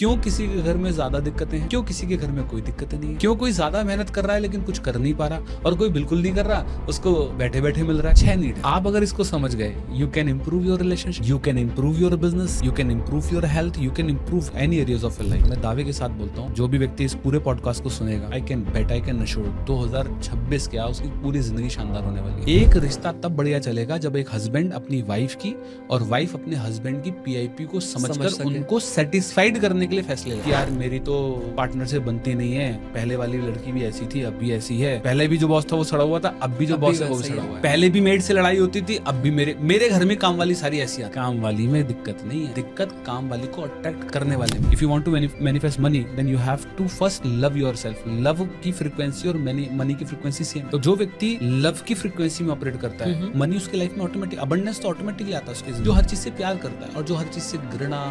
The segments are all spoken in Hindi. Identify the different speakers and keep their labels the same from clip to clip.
Speaker 1: क्यों किसी के घर में ज्यादा दिक्कतें हैं, क्यों किसी के घर में कोई दिक्कत नहीं है, क्यों कोई ज्यादा मेहनत कर रहा है लेकिन कुछ कर नहीं पा रहा और कोई बिल्कुल नहीं कर रहा, उसको बैठे बैठे मिल रहा है। 6 नीड। आप अगर इसको समझ गए, you can improve your relationship, you can improve your business, you can improve your health, you can improve any areas of your life. मैं दावे के साथ बोलता हूँ, जो भी व्यक्ति इस पूरे पॉडकास्ट को सुनेगा, आई कैन अश्योर 2026 क्या उसकी पूरी जिंदगी शानदार होने वाली है। एक रिश्ता तब बढ़िया चलेगा जब एक हस्बैंड अपनी वाइफ की और वाइफ अपने हस्बैंड की पीआईपी को समझकर उनको सेटिस्फाइड करने के लिए फैसले ले। यार मेरी तो पार्टनर से बनती नहीं है, पहले वाली लड़की भी ऐसी थी, अब भी ऐसी है, पहले भी जो बॉस था वो सड़ा हुआ था, अब भी जो बॉस है वो भी सड़ा हुआ है, पहले भी मेड से लड़ाई होती थी, अब भी मेरे घर में काम वाली सारी ऐसी आती। काम वाली में दिक्कत नहीं है, दिक्कत काम वाली को अट्रैक्ट करने वाले में। If you want to manifest money then you have to first love yourself. Love की फ्रीक्वेंसी और मनी की फ्रीक्वेंसी सेम। तो जो व्यक्ति लव की फ्रीक्वेंसी में ऑपरेट करता है, मनी उसके लाइफ में ऑटोमेटिक, अबंडेंस तो ऑटोमेटिकली आता है उसके। जो हर चीज से प्यार करता है और जो हर चीज से घृणा,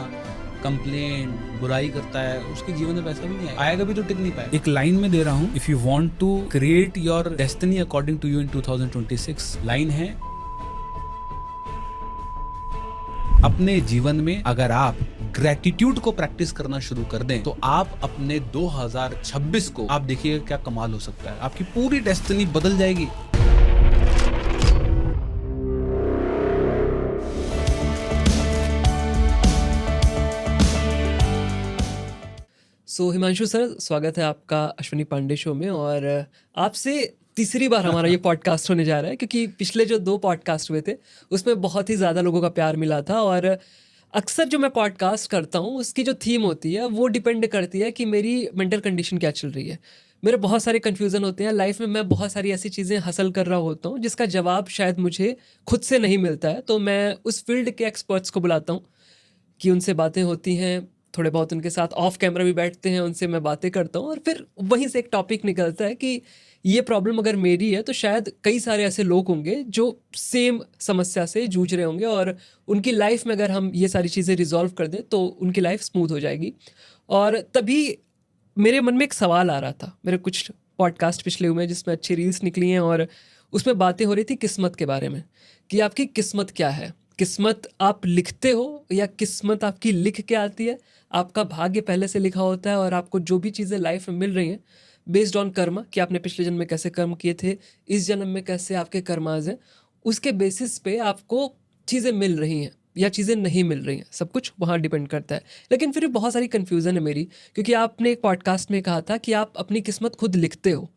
Speaker 1: कंप्लेंट, बुराई करता है, उसके जीवन में पैसा भी नहीं आएगा भी तो टिक नहीं पाएगा। एक लाइन में दे रहा हूँ, if you want to create your destiny according to you in 2026, line है, अपने जीवन में अगर आप ग्रेटिट्यूड को प्रैक्टिस करना शुरू कर दें तो आप अपने 2026 को, आप देखिएगा क्या कमाल हो सकता है, आपकी पूरी डेस्टिनी बदल जाएगी।
Speaker 2: सो हिमांशु सर, स्वागत है आपका अश्विनी पांडे शो में। और आपसे तीसरी बार हमारा ये पॉडकास्ट होने जा रहा है, क्योंकि पिछले जो 2 पॉडकास्ट हुए थे उसमें बहुत ही ज़्यादा लोगों का प्यार मिला था। और अक्सर जो मैं पॉडकास्ट करता हूँ उसकी जो थीम होती है वो डिपेंड करती है कि मेरी मेंटल कंडीशन क्या चल रही है। मेरे बहुत सारे कन्फ्यूज़न होते हैं लाइफ में, मैं बहुत सारी ऐसी चीज़ें हासिल कर रहा होता हूँ जिसका जवाब शायद मुझे खुद से नहीं मिलता है, तो मैं उस फील्ड के एक्सपर्ट्स को बुलाता हूँ कि उनसे बातें होती हैं, थोड़े बहुत उनके साथ ऑफ कैमरा भी बैठते हैं, उनसे मैं बातें करता हूँ और फिर वहीं से एक टॉपिक निकलता है कि ये प्रॉब्लम अगर मेरी है तो शायद कई सारे ऐसे लोग होंगे जो सेम समस्या से जूझ रहे होंगे और उनकी लाइफ में अगर हम ये सारी चीज़ें रिजॉल्व कर दें तो उनकी लाइफ स्मूथ हो जाएगी। और तभी मेरे मन में एक सवाल आ रहा था, मेरे कुछ पॉडकास्ट पिछले हुए जिसमें अच्छी रील्स निकली हैं और उसमें बातें हो रही थी किस्मत के बारे में, कि आपकी किस्मत क्या है। किस्मत आप लिखते हो या किस्मत आपकी लिख के आती है? आपका भाग्य पहले से लिखा होता है और आपको जो भी चीज़ें लाइफ में मिल रही हैं बेस्ड ऑन कर्मा, कि आपने पिछले जन्म में कैसे कर्म किए थे, इस जन्म में कैसे आपके कर्माज हैं, उसके बेसिस पे आपको चीज़ें मिल रही हैं या चीज़ें नहीं मिल रही हैं, सब कुछ वहाँ डिपेंड करता है। लेकिन फिर बहुत सारी कन्फ्यूज़न है मेरी, क्योंकि आपने एक पॉडकास्ट में कहा था कि आप अपनी किस्मत खुद लिखते हो।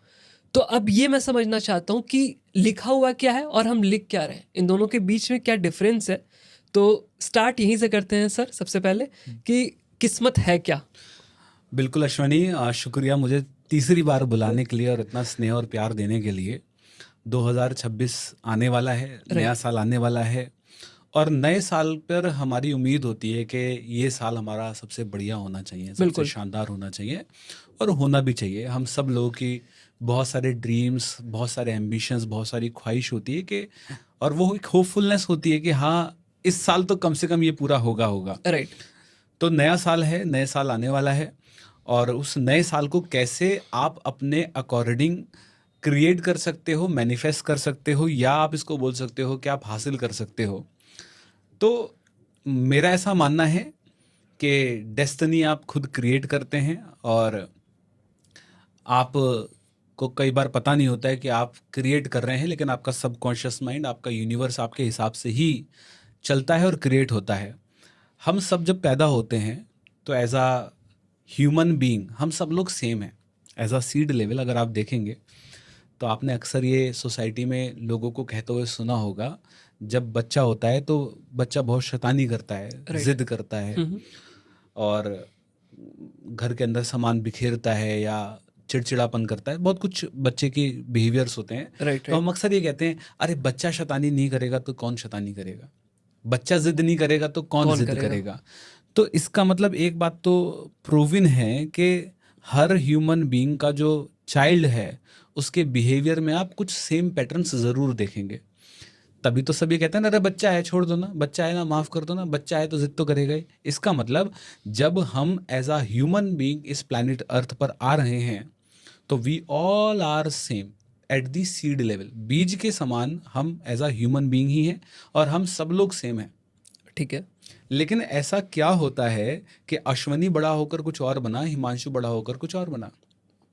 Speaker 2: तो अब ये मैं समझना चाहता हूँ कि लिखा हुआ क्या है और हम लिख क्या रहे हैं, इन दोनों के बीच में क्या डिफरेंस है। तो स्टार्ट यहीं से करते हैं सर, सबसे पहले कि किस्मत है क्या?
Speaker 1: बिल्कुल अश्वनी, शुक्रिया मुझे तीसरी बार बुलाने के लिए और इतना स्नेह और प्यार देने के लिए। 2026 आने वाला है, नया साल आने वाला है और नए साल पर हमारी उम्मीद होती है कि ये साल हमारा सबसे बढ़िया होना चाहिए, सबसे शानदार होना चाहिए और होना भी चाहिए। हम सब लोगों की बहुत सारे ड्रीम्स, बहुत सारे एम्बिशंस, बहुत सारी ख्वाहिश होती है कि, और वो एक होपफुलनेस होती है कि हाँ इस साल तो कम से कम ये पूरा होगा।
Speaker 2: राइट।
Speaker 1: तो नया साल है, नए साल आने वाला है और उस नए साल को कैसे आप अपने अकॉर्डिंग क्रिएट कर सकते हो, मैनिफेस्ट कर सकते हो, या आप इसको बोल सकते हो कि आप हासिल कर सकते हो। तो मेरा ऐसा मानना है कि डेस्टिनी आप खुद क्रिएट करते हैं और आप को कई बार पता नहीं होता है कि आप क्रिएट कर रहे हैं, लेकिन आपका सबकॉन्शियस माइंड, आपका यूनिवर्स आपके हिसाब से ही चलता है और क्रिएट होता है। हम सब जब पैदा होते हैं तो एज आ ह्यूमन बीइंग हम सब लोग सेम हैं। एज आ सीड लेवल अगर आप देखेंगे तो आपने अक्सर ये सोसाइटी में लोगों को कहते हुए सुना होगा, जब बच्चा होता है तो बच्चा बहुत शैतानी करता है, जिद करता है और घर के अंदर सामान बिखेरता है या चिड़चिड़ापन करता है। बहुत कुछ बच्चे की बिहेवियर्स होते हैं। तो हम अक्सर ये कहते हैं, अरे बच्चा शैतानी नहीं करेगा तो कौन शैतानी करेगा, बच्चा जिद नहीं करेगा तो कौन जिद करेगा। तो इसका मतलब एक बात तो प्रूविन है कि हर ह्यूमन बीइंग का जो चाइल्ड है उसके बिहेवियर में आप कुछ सेम पैटर्न्स जरूर देखेंगे। तभी तो सभी कहते हैं ना, अरे बच्चा है छोड़ दो ना, बच्चा है ना माफ कर दो ना, बच्चा है तो जिद तो करेगा ही। इसका मतलब जब हम एज आ ह्यूमन बीइंग इस प्लैनेट अर्थ पर आ रहे हैं तो we all are same at the seed level. बीज के समान हम एज आ ह्यूमन बीइंग ही हैं और हम सब लोग सेम हैं।
Speaker 2: ठीक है।
Speaker 1: लेकिन ऐसा क्या होता है कि अश्वनी बड़ा होकर कुछ और बना, हिमांशु बड़ा होकर कुछ और बना?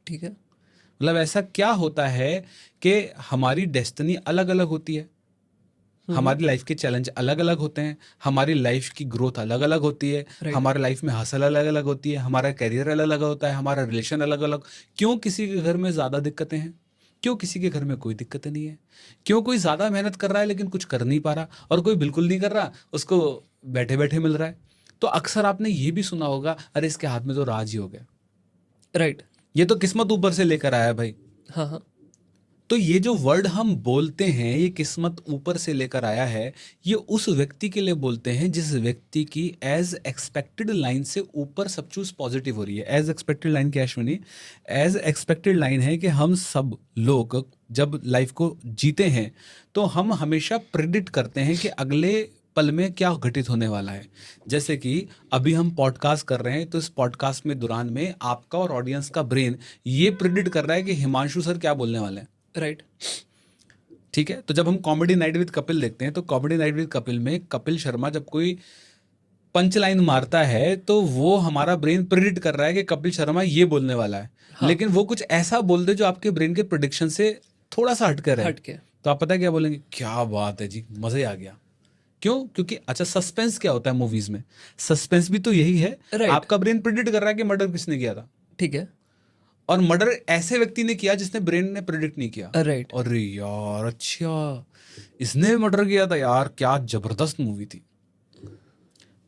Speaker 2: ठीक है।
Speaker 1: मतलब ऐसा क्या होता है कि हमारी डेस्टिनी अलग अलग होती है, हमारी लाइफ के चैलेंज अलग अलग होते हैं, हमारी लाइफ की ग्रोथ अलग अलग होती है,
Speaker 2: Right.
Speaker 1: हमारे लाइफ में हसल अलग अलग होती है, हमारा करियर अलग अलग होता है, हमारा रिलेशन अलग अलग। क्यों किसी के घर में ज़्यादा दिक्कतें हैं, क्यों किसी के घर में कोई दिक्कतें नहीं है? क्यों कोई ज़्यादा मेहनत कर रहा है लेकिन कुछ कर नहीं पा रहा, और कोई बिल्कुल नहीं कर रहा, उसको बैठे बैठे मिल रहा है? तो अक्सर आपने ये भी सुना होगा, अरे इसके हाथ में तो राज ही हो गया,
Speaker 2: राइट।
Speaker 1: ये तो किस्मत ऊपर से लेकर आया भाई।
Speaker 2: हाँ हाँ।
Speaker 1: तो ये जो वर्ड हम बोलते हैं, ये किस्मत ऊपर से लेकर आया है, ये उस व्यक्ति के लिए बोलते हैं जिस व्यक्ति की एज एक्सपेक्टेड लाइन से ऊपर सब चीज पॉजिटिव हो रही है। एज एक्सपेक्टेड लाइन क्या है अश्विनी? एज एक्सपेक्टेड लाइन है कि हम सब लोग जब लाइफ को जीते हैं तो हम हमेशा प्रेडिक्ट करते हैं कि अगले पल में क्या घटित होने वाला है। जैसे कि अभी हम पॉडकास्ट कर रहे हैं, तो इस पॉडकास्ट में दौरान में आपका और ऑडियंस का ब्रेन ये प्रेडिक्ट कर रहा है कि हिमांशु सर क्या बोलने वाले हैं।
Speaker 2: राइट।
Speaker 1: ठीक है, तो जब हम कॉमेडी नाइट विद कपिल देखते हैं, तो कॉमेडी नाइट विद कपिल में कपिल शर्मा जब कोई पंच लाइन मारता है तो वो हमारा ब्रेन प्रिडिक्ट कर रहा है कि कपिल शर्मा ये बोलने वाला है।
Speaker 2: हाँ।
Speaker 1: लेकिन वो कुछ ऐसा बोल दे जो आपके ब्रेन के प्रिडिक्शन से थोड़ा सा हटकर है,
Speaker 2: हट के।
Speaker 1: तो आप पता है क्या बोलेंगे? क्या बात है जी, मजे आ गया। क्यों? क्योंकि अच्छा, सस्पेंस क्या होता है मूवीज में? सस्पेंस भी तो यही है।
Speaker 2: Right.
Speaker 1: आपका ब्रेन प्रिडिक्ट कर रहा है कि मर्डर किसने किया था,
Speaker 2: ठीक है।
Speaker 1: और मर्डर ऐसे व्यक्ति ने किया जिसने ब्रेन ने प्रिडिक्ट नहीं किया।
Speaker 2: राइट।
Speaker 1: अरे यार, अच्छा इसने मर्डर किया था यार, क्या जबरदस्त मूवी थी।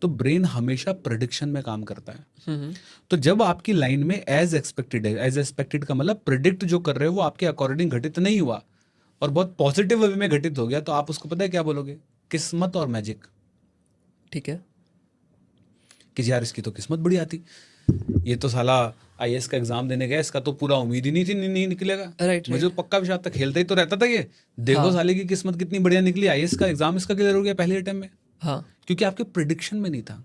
Speaker 1: तो ब्रेन हमेशा प्रिडिक्शन में काम करता है। तो जब आपकी लाइन में एज एक्सपेक्टेड है, एज एक्सपेक्टेड का मतलब प्रिडिक्ट जो कर रहे हो वो आपके अकॉर्डिंग घटित नहीं हुआ और बहुत पॉजिटिव वे में घटित हो गया, तो आप उसको पता है क्या बोलोगे? किस्मत और मैजिक।
Speaker 2: ठीक है।
Speaker 1: कि यार इसकी तो किस्मत बड़ी आती, ये तो साला आईएएस का एग्जाम देने गया, इसका तो पूरा उम्मीद ही नहीं थी नहीं निकलेगा।
Speaker 2: राइट।
Speaker 1: मुझे तो पक्का विश्वास था, खेलता ही तो रहता था ये। देखो
Speaker 2: हाँ।
Speaker 1: साले की किस्मत कितनी बढ़िया निकली, आईएएस का एग्जाम इसका क्लियर हो गया पहले अटेम्प्ट में।
Speaker 2: हाँ।
Speaker 1: क्योंकि आपके प्रिडिक्शन में नहीं था,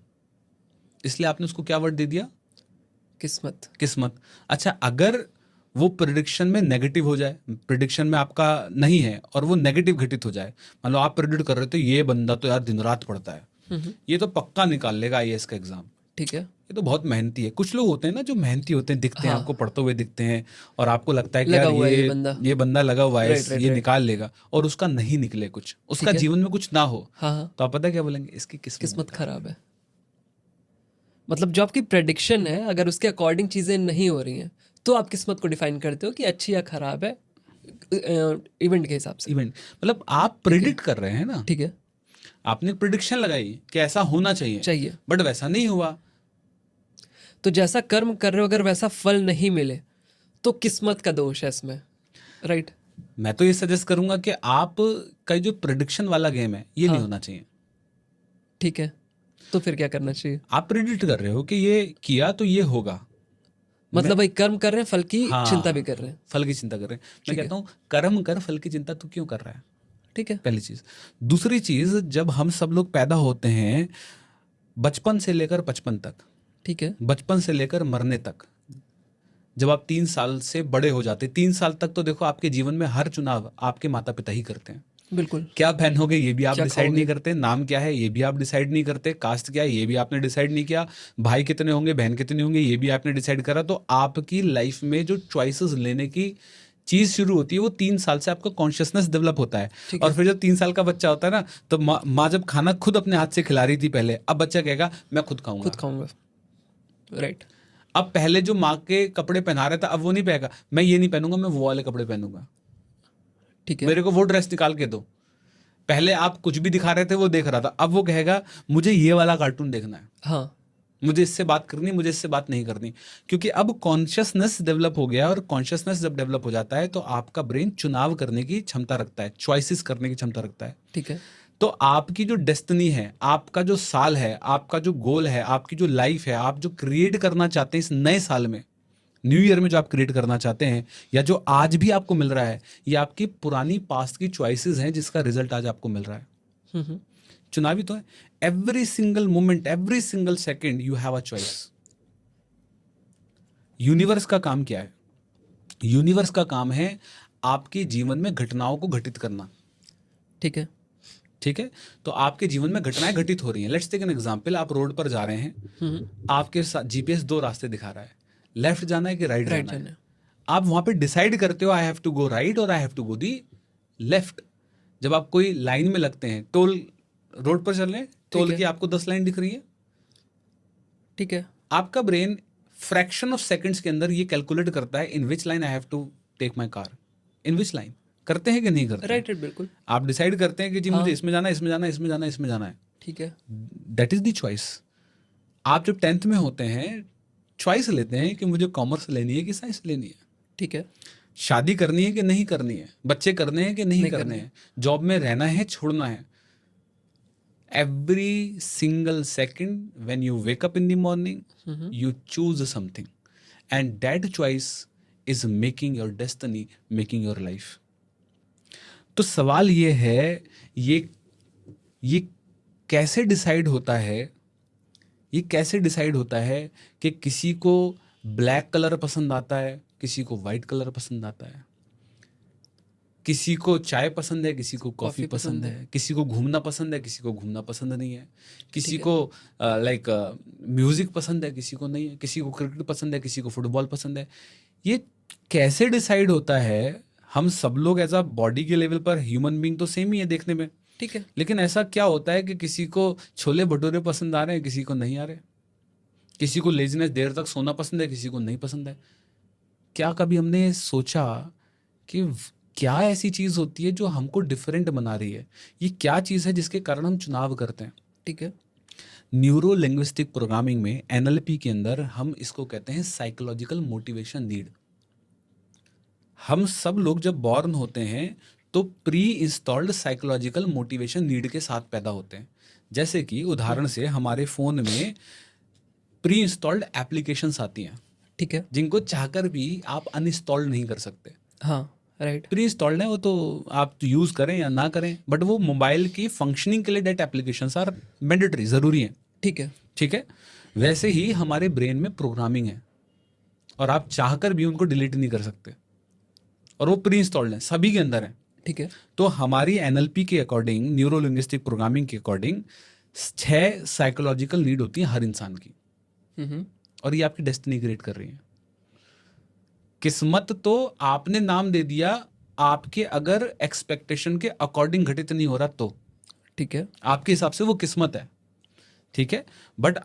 Speaker 1: इसलिए आपने उसको क्या वर्ड दे दिया?
Speaker 2: किस्मत।
Speaker 1: किस्मत। अच्छा, अगर वो प्रिडिक्शन में नेगेटिव हो जाए, प्रिडिक्शन में आपका नहीं है और वो नेगेटिव घटित हो जाए, मान लो आप प्रिडिक्ट कर रहे थे ये बंदा तो यार दिन रात पढ़ता है, ये तो पक्का निकाल लेगा आईएएस का एग्जाम,
Speaker 2: ठीक है।
Speaker 1: ये तो बहुत मेहनती है। कुछ लोग होते हैं ना जो मेहनती होते हैं, दिखते हैं
Speaker 2: हाँ।
Speaker 1: आपको पढ़ते हुए दिखते हैं, और आपको लगता है कि
Speaker 2: लगा
Speaker 1: यार
Speaker 2: हुआ है ये
Speaker 1: ये
Speaker 2: बंदा।
Speaker 1: बंदा लगा हुआ है,
Speaker 2: राइट, राइट,
Speaker 1: ये
Speaker 2: राइट।
Speaker 1: निकाल लेगा, और उसका नहीं निकले कुछ, उसका
Speaker 2: ठीक है।
Speaker 1: जीवन में कुछ ना हो,
Speaker 2: हाँ हाँ।
Speaker 1: तो आप पता है क्या बोलेंगे? इसकी
Speaker 2: किस्मत खराब है। मतलब जो आपकी प्रेडिक्शन है, अगर उसके अकॉर्डिंग चीज़ें नहीं हो रही हैं तो आप किस्मत को डिफाइन करते हो कि अच्छी या खराब है इवेंट के हिसाब से।
Speaker 1: इवेंट मतलब आप प्रिडिक्ट कर रहे हैं ना,
Speaker 2: ठीक है।
Speaker 1: आपने प्रिडिक्शन लगाई कि ऐसा होना चाहिए, बट वैसा नहीं हुआ।
Speaker 2: तो जैसा कर्म कर रहे हो, अगर वैसा फल नहीं मिले तो किस्मत का दोष है इसमें। राइट।
Speaker 1: मैं तो ये सजेस्ट करूंगा कि आप का जो प्रिडिक्शन वाला गेम है ये नहीं होना चाहिए।
Speaker 2: ठीक है, तो फिर क्या करना चाहिए?
Speaker 1: आप प्रिडिक्ट कर रहे हो कि ये किया तो ये होगा,
Speaker 2: मतलब भाई कर्म कर रहे हैं, फल की
Speaker 1: हाँ,
Speaker 2: चिंता भी कर रहे हैं।
Speaker 1: फल की चिंता कर रहे हैं। मैं कहता हूँ कर्म कर, फल की चिंता तू क्यों कर रहा है?
Speaker 2: ठीक है।
Speaker 1: पहली चीज। दूसरी चीज, जब हम सब लोग पैदा होते हैं, बचपन से लेकर 55 तक,
Speaker 2: ठीक है।
Speaker 1: बचपन से लेकर मरने तक, जब आप 3 साल से बड़े हो जाते, 3 साल तक तो देखो आपके जीवन में हर चुनाव आपके माता पिता ही करते हैं।
Speaker 2: बिल्कुल।
Speaker 1: क्या पहनोगे ये भी आप
Speaker 2: क्या
Speaker 1: डिसाइड नहीं
Speaker 2: खाओगे?
Speaker 1: करते, नाम क्या है ये भी आप डिसाइड नहीं करते, कास्ट क्या है ये भी आपने डिसाइड नहीं किया, भाई कितने होंगे बहन कितनी होंगे ये भी आपने डिसाइड करा। तो आपकी लाइफ में जो चॉइसेस लेने की चीज शुरू होती है वो 3 साल से आपका कॉन्शियसनेस डेवलप होता है। और फिर जब 3 साल का बच्चा होता है ना, तो माँ जब खाना खुद अपने हाथ से खिला रही थी पहले, अब बच्चा कहेगा मैं खुद खाऊंगा।
Speaker 2: खुद खाऊंगा। राइट।
Speaker 1: अब पहले जो माँ के कपड़े पहना रहा था, अब वो नहीं पहनेगा, मैं ये नहीं पहनूंगा, मैं वो वाले कपड़े पहनूंगा,
Speaker 2: ठीक है।
Speaker 1: मेरे को वो ड्रेस निकाल के दो। पहले आप कुछ भी दिखा रहे थे वो देख रहा था, अब वो कहेगा मुझे ये वाला कार्टून देखना है,
Speaker 2: हाँ।
Speaker 1: मुझे इससे बात करनी, मुझे इससे बात नहीं करनी। क्योंकि अब कॉन्शियसनेस डेवलप हो गया, और कॉन्शियसनेस जब डेवलप हो जाता है तो आपका ब्रेन चुनाव करने की क्षमता रखता है, चॉइसेस करने की क्षमता रखता है।
Speaker 2: ठीक है।
Speaker 1: तो आपकी जो डेस्टिनी है, आपका जो साल है, आपका जो गोल है, आपकी जो लाइफ है, आप जो क्रिएट करना चाहते हैं इस नए साल में, न्यू ईयर में जो आप क्रिएट करना चाहते हैं, या जो आज भी आपको मिल रहा है, ये आपकी पुरानी पास्ट की चॉइसेस हैं जिसका रिजल्ट आज आपको मिल रहा है। चुनावी तो है, every single moment, every single second you have a choice. Universe का काम क्या है? यूनिवर्स का काम है आपके जीवन में घटनाओं को घटित करना।
Speaker 2: ठीक है।
Speaker 1: ठीक है, तो आपके जीवन में घटनाएं घटित हो रही हैं। लेट्स टेक एन एग्जांपल, आप रोड पर जा रहे हैं, आपके साथ जीपीएस दो रास्ते दिखा रहा है, लेफ्ट जाना है कि राइट
Speaker 2: राइट
Speaker 1: जाना
Speaker 2: जाना
Speaker 1: है।
Speaker 2: है।
Speaker 1: आप वहां पे डिसाइड करते हो I have to go right और I have to go the left. जब आप कोई लाइन में लगते हैं, टोल रोड पर चल रहे हैं, टोल
Speaker 2: है।
Speaker 1: की आपको 10 लाइन दिख रही है,
Speaker 2: ठीक है।
Speaker 1: आपका ब्रेन फ्रैक्शन ऑफ सेकंड्स के अंदर ये कैलकुलेट करता है in which line I have to take my car, in which line. करते हैं कि नहीं करते हैं?
Speaker 2: राइट राइट बिल्कुल।
Speaker 1: आप डिसाइड करते हैं कि जी
Speaker 2: हाँ।
Speaker 1: मुझे इसमें जाना है, इसमें जाना है, इसमें जाना है, इसमें जाना है।
Speaker 2: ठीक है।
Speaker 1: That is the choice. आप जब 10th में होते हैं चॉइस लेते हैं कि मुझे कॉमर्स लेनी है कि साइंस लेनी है,
Speaker 2: ठीक है।
Speaker 1: शादी करनी है कि नहीं करनी है, बच्चे करने हैं कि नहीं
Speaker 2: नहीं
Speaker 1: करने
Speaker 2: करने
Speaker 1: हैं, जॉब में रहना है छोड़ना है। every single second when you wake up in the morning, you choose something, and that choice is making your destiny, making your life. तो सवाल ये है, ये कैसे डिसाइड होता है, ये कैसे डिसाइड होता है कि किसी को ब्लैक कलर पसंद आता है, किसी को वाइट कलर पसंद आता है, किसी को चाय पसंद है, किसी को कॉफ़ी पसंद है, किसी को घूमना पसंद है, किसी को घूमना पसंद नहीं है, किसी को लाइक म्यूज़िक पसंद है, किसी को नहीं है, किसी को क्रिकेट पसंद है, किसी को फुटबॉल पसंद है। ये कैसे डिसाइड होता है? हम सब लोग एज अ बॉडी के लेवल पर ह्यूमन बीइंग तो सेम ही है देखने में,
Speaker 2: ठीक है।
Speaker 1: लेकिन ऐसा क्या होता है कि किसी को छोले भटूरे पसंद आ रहे हैं, किसी को नहीं आ रहे, किसी को लेजीनेस देर तक सोना पसंद है, किसी को नहीं पसंद है। क्या कभी हमने सोचा कि क्या ऐसी चीज़ होती है जो हमको डिफरेंट बना रही है? ये क्या चीज़ है जिसके कारण हम चुनाव करते हैं?
Speaker 2: ठीक है।
Speaker 1: न्यूरो लिंग्विस्टिक प्रोग्रामिंग में एनएलपी के अंदर हम इसको कहते हैं साइकोलॉजिकल मोटिवेशन नीड। हम सब लोग जब बॉर्न होते हैं तो pre installed psychological motivation need के साथ पैदा होते हैं। जैसे कि उदाहरण से हमारे फ़ोन में प्री इंस्टॉल्ड एप्लीकेशंस आती हैं,
Speaker 2: ठीक है।
Speaker 1: जिनको चाहकर भी आप अनइंस्टॉल नहीं कर सकते।
Speaker 2: हाँ। राइट।
Speaker 1: प्री इंस्टॉल्ड है वो, तो आप यूज़ करें या ना करें, बट वो मोबाइल की फंक्शनिंग के लिए डेट एप्लीकेशंस आर मैंडेटरी, ज़रूरी हैं।
Speaker 2: ठीक है।
Speaker 1: ठीक है, वैसे ही हमारे ब्रेन में प्रोग्रामिंग है और आप चाहकर भी उनको डिलीट नहीं कर सकते, और वो प्री इंस्टॉल्ड हैं, सभी के अंदर हैं।
Speaker 2: ठीक है।
Speaker 1: तो हमारी एनएलपी के अकॉर्डिंग, न्यूरो लिंग्विस्टिक प्रोग्रामिंग के अकॉर्डिंग 6 साइकोलॉजिकल नीड होती हैं हर इंसान की, और ये आपकी डेस्टिनी क्रिएट कर रही है। किस्मत तो आपने नाम दे दिया, आपके अगर एक्सपेक्टेशन के अकॉर्डिंग घटित नहीं हो रहा तो
Speaker 2: ठीक है।
Speaker 1: आपके हिसाब से वो किस्मत है। ठीक है, बट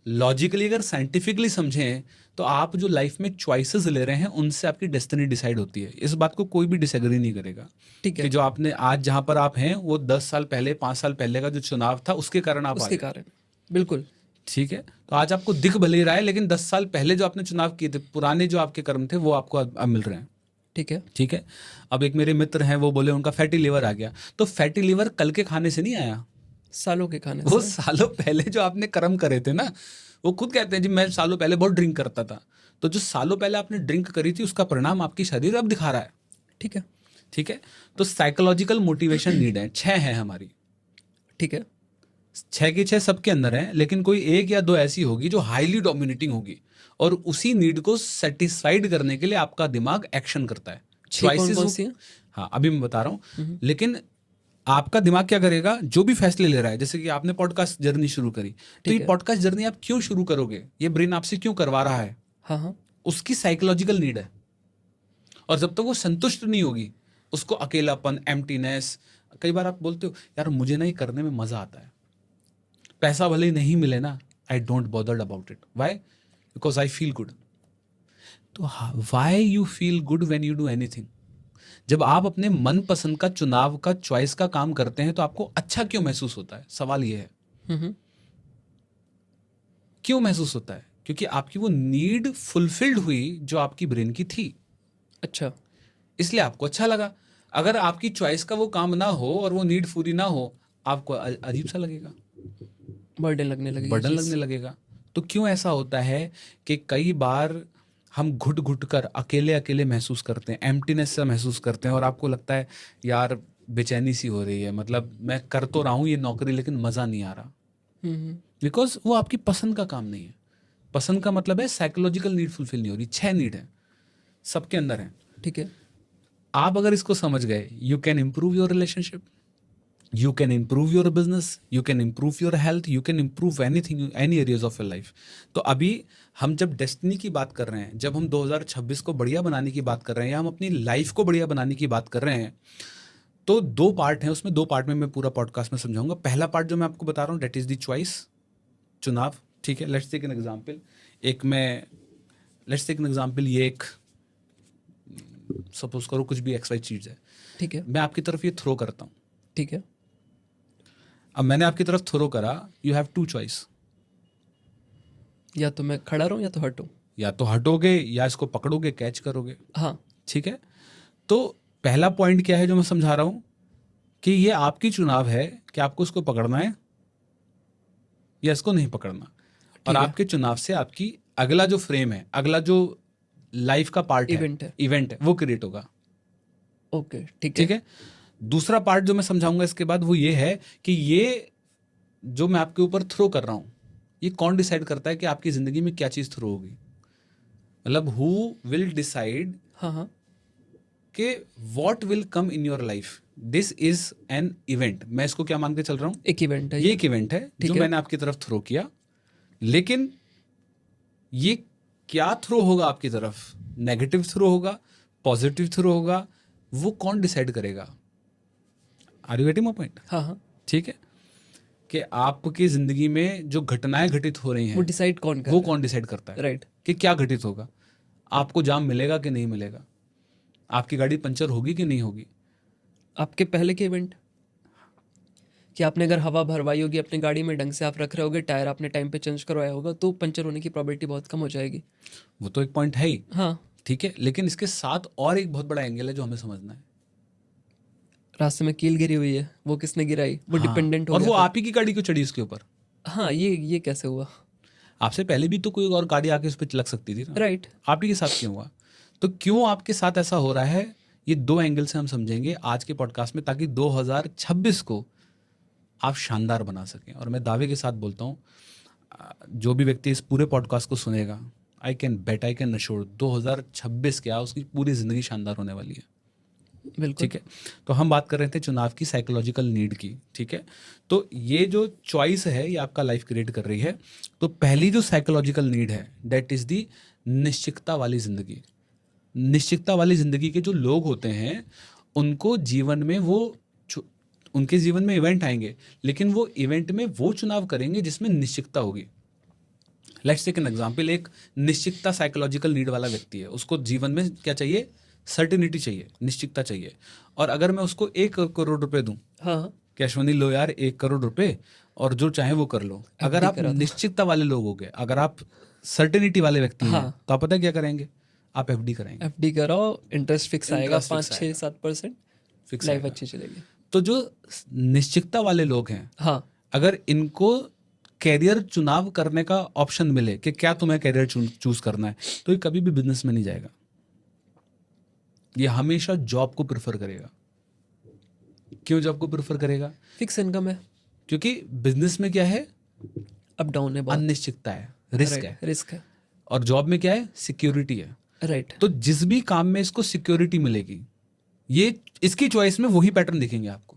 Speaker 1: लॉजिकली अगर साइंटिफिकली समझें तो आप जो लाइफ में चॉइसेस ले रहे हैं उनसे आपकी डेस्टिनी डिसाइड होती है। इस बात को कोई भी डिसएग्री नहीं करेगा
Speaker 2: ठीक है।
Speaker 1: कि जो आपने आज जहां पर आप हैं वो 10 साल पहले, 5 साल पहले का जो चुनाव था उसके कारण आप
Speaker 2: उसके
Speaker 1: आए।
Speaker 2: कारण बिल्कुल।
Speaker 1: ठीक है, तो आज आपको दिख भले ही रहा है, लेकिन 10 साल पहले जो आपने चुनाव किए थे, पुराने जो आपके कर्म थे वो आपको अब मिल रहे हैं।
Speaker 2: ठीक है।
Speaker 1: ठीक है, अब एक मेरे मित्र हैं, वो बोले उनका फैटी लिवर आ गया। तो फैटी लिवर कल के खाने से नहीं आया,
Speaker 2: सालों के खाने
Speaker 1: वो
Speaker 2: से।
Speaker 1: सालों पहले जो आपने कर्म करे थे ना। वो खुद कहते हैं जी मैं सालों पहले बहुत ड्रिंक करता था, तो जो सालों पहले आपने ड्रिंक करी थी उसका परिणाम आपकी शरीर अब दिखा रहा है।
Speaker 2: ठीक है।
Speaker 1: ठीक है, तो साइकोलॉजिकल मोटिवेशन नीड है, 6 है हमारी।
Speaker 2: ठीक है।
Speaker 1: 6 की 6 सबके अंदर है, लेकिन कोई एक या दो ऐसी होगी जो हाईली डोमिनेटिंग होगी, और उसी नीड को सेटिस्फाइड करने के लिए आपका दिमाग एक्शन करता है।
Speaker 2: कौन कौन सी हैं?
Speaker 1: हाँ अभी मैं बता रहा हूँ, लेकिन आपका दिमाग क्या करेगा, जो भी फैसले ले रहा है। जैसे कि आपने पॉडकास्ट जर्नी शुरू करी, तो ये पॉडकास्ट जर्नी आप क्यों शुरू करोगे, ये ब्रेन आपसे क्यों करवा रहा है,
Speaker 2: हाँ हाँ।
Speaker 1: उसकी साइकोलॉजिकल नीड है। और जब तक वो संतुष्ट नहीं होगी, उसको अकेलापन, एम्प्टीनेस, कई बार आप बोलते हो यार मुझे ना ये करने में मजा आता है, पैसा भले ही नहीं मिले ना, I don't bothered about it, why, because I feel good. तो why you feel good when you do anything? जब आप अपने मन पसंद का चुनाव का, चॉइस का काम करते हैं तो आपको अच्छा क्यों महसूस होता है? सवाल ये है, क्यों महसूस होता है? क्योंकि आपकी वो नीड फुलफिल्ड हुई जो आपकी ब्रेन की थी।
Speaker 2: अच्छा।
Speaker 1: इसलिए आपको अच्छा लगा। अगर आपकी चॉइस का वो काम ना हो और वो नीड पूरी ना हो, आपको अजीब सा लगेगा,
Speaker 2: बर्डन लगने लगेगा,
Speaker 1: बर्डन लगने लगेगा। तो क्यों ऐसा होता है कि कई बार हम घुट घुट कर अकेले अकेले महसूस करते हैं, एम्प्टीनेस सा महसूस करते हैं, और आपको लगता है यार बेचैनी सी हो रही है, मतलब मैं कर तो रहा हूँ ये नौकरी लेकिन मज़ा नहीं आ रहा, बिकॉज वो आपकी पसंद का काम नहीं है। पसंद का मतलब है साइकोलॉजिकल नीड फुलफिल नहीं हो रही। 6 नीड है, सबके अंदर है।
Speaker 2: ठीक है।
Speaker 1: आप अगर इसको समझ गए, you can improve your relationship, You can improve your business, you can improve your health, you can improve anything, any areas of your life. तो अभी हम जब डेस्टिनी की बात कर रहे हैं, जब हम 2026 को बढ़िया बनाने की बात कर रहे हैं या हम अपनी लाइफ को बढ़िया बनाने की बात कर रहे हैं, तो 2 पार्ट हैं उसमें, 2 पार्ट में मैं पूरा पॉडकास्ट में समझाऊंगा. पहला पार्ट जो मैं आपको बता रहा हूँ, डेट इज द चॉइस, चुनाव. ठीक है, let's take an example. Let's take an example. ये एक सपोज करो कुछ भी XY चीज़ है.
Speaker 2: ठीक है.
Speaker 1: मैं आपकी तरफ ये थ्रो करता हूँ.
Speaker 2: ठीक है.
Speaker 1: अब मैंने आपकी तरफ थ्रो करा. You have 2 choice.
Speaker 2: या तो मैं खड़ा रहूं या तो हटूं.
Speaker 1: या तो हटोगे या इसको पकड़ोगे, कैच करोगे.
Speaker 2: हाँ.
Speaker 1: ठीक है. तो पहला पॉइंट क्या है जो मैं समझा रहा हूँ, कि ये आपकी चुनाव है कि आपको इसको पकड़ना है या इसको नहीं पकड़ना. और आपके चुनाव से आपकी अगला जो फ्रेम है, अगला जो लाइफ का पार्ट इवेंट है वो क्रिएट होगा.
Speaker 2: ओके.
Speaker 1: ठीक है. दूसरा पार्ट जो मैं समझाऊंगा इसके बाद वो ये है कि ये जो मैं आपके ऊपर थ्रो कर रहा हूँ, ये कौन डिसाइड करता है कि आपकी जिंदगी में क्या चीज़ थ्रो होगी. मतलब हु विल डिसाइड कि what will come in your life. This is an event. मैं इसको क्या मान के चल रहा हूँ,
Speaker 2: एक इवेंट है.
Speaker 1: ये एक इवेंट है जो मैंने आपकी तरफ थ्रो किया. लेकिन ये क्या थ्रो होगा आपकी तरफ, नेगेटिव थ्रो होगा, पॉजिटिव थ्रो होगा, वो कौन डिसाइड करेगा. Are you getting my point.
Speaker 2: हाँ.
Speaker 1: ठीक है. कि आपकी जिंदगी में जो घटनाएं घटित हो रही हैं,
Speaker 2: वो डिसाइड कौन
Speaker 1: वो कौन डिसाइड करता है.
Speaker 2: राइट.
Speaker 1: कि क्या घटित होगा. आपको जाम मिलेगा कि नहीं मिलेगा, आपकी गाड़ी पंचर होगी कि नहीं होगी.
Speaker 2: आपके पहले के इवेंट कि आपने अगर हवा भरवाई होगी अपनी गाड़ी में, ढंग से आप रख रहे होगे, टायर आपने टाइम पे चेंज करवाया होगा, तो पंचर होने की प्रोबेबिलिटी बहुत कम हो जाएगी.
Speaker 1: वो तो एक पॉइंट है ही.
Speaker 2: हाँ.
Speaker 1: ठीक है. लेकिन इसके साथ और एक बहुत बड़ा एंगल है जो हमें समझना है.
Speaker 2: रास्ते में कील गिरी हुई है, वो किसने गिराई, वो डिपेंडेंट हो
Speaker 1: और
Speaker 2: गया.
Speaker 1: वो आप ही की गाड़ी क्यों चढ़ी उसके ऊपर.
Speaker 2: हाँ. ये कैसे हुआ.
Speaker 1: आपसे पहले भी तो कोई और गाड़ी आके उस पर लग सकती थी ना.
Speaker 2: राइट.
Speaker 1: आप ही के साथ क्यों हुआ. तो क्यों आपके साथ ऐसा हो रहा है, ये 2 एंगल से हम समझेंगे आज के पॉडकास्ट में, ताकि 2026 को आप शानदार बना सकें. और मैं दावे के साथ बोलता हूँ, जो भी व्यक्ति इस पूरे पॉडकास्ट को सुनेगा, आई कैन अश्योर 2026 क्या, उसकी पूरी ज़िंदगी शानदार होने वाली है.
Speaker 2: बिल्कुल.
Speaker 1: ठीक है. तो हम बात कर रहे थे चुनाव की, साइकोलॉजिकल नीड की. ठीक है. तो ये जो चॉइस है ये आपका लाइफ क्रिएट कर रही है. तो पहली जो साइकोलॉजिकल नीड है, दैट इज़ दी निश्चितता वाली ज़िंदगी. निश्चितता वाली ज़िंदगी के जो लोग होते हैं, उनको जीवन में उनके जीवन में इवेंट आएंगे, लेकिन वो इवेंट में वो चुनाव करेंगे जिसमें निश्चितता होगी. Let's take an example. एक निश्चितता साइकोलॉजिकल नीड वाला व्यक्ति है, उसको जीवन में क्या चाहिए, सर्टेनिटी चाहिए, निश्चितता चाहिए. और अगर मैं उसको 1 करोड़ रुपए दूं,
Speaker 2: हाँ.
Speaker 1: कि अश्वनी लो यार 1 करोड़ रुपए और जो चाहे वो कर लो. अगर आप निश्चितता वाले लोग हो गए, अगर आप सर्टेनिटी वाले व्यक्ति हैं, तो आप पता है क्या करेंगे, आप FD कराएंगे.
Speaker 2: FD कराओ, इंटरेस्ट फिक्स आएगा 5-6-7%,
Speaker 1: फिक्स
Speaker 2: लाइफ अच्छी चलेगी.
Speaker 1: तो जो निश्चितता वाले लोग हैं,
Speaker 2: हाँ.
Speaker 1: अगर इनको कैरियर चुनाव करने का ऑप्शन मिले कि क्या तुम्हें कैरियर चूज करना है, तो ये कभी भी बिजनेस में नहीं जाएगा. ये हमेशा जॉब को प्रेफर करेगा. क्यों जॉब को प्रेफर करेगा.
Speaker 2: फिक्स इनकम है.
Speaker 1: क्योंकि बिजनेस में क्या है,
Speaker 2: अप डाउन है,
Speaker 1: अनिश्चितता है, रिस्क है. और जॉब में क्या है, सिक्योरिटी है.
Speaker 2: राइट.
Speaker 1: तो जिस भी काम में इसको सिक्योरिटी मिलेगी, ये इसकी चॉइस में वही पैटर्न दिखेंगे आपको.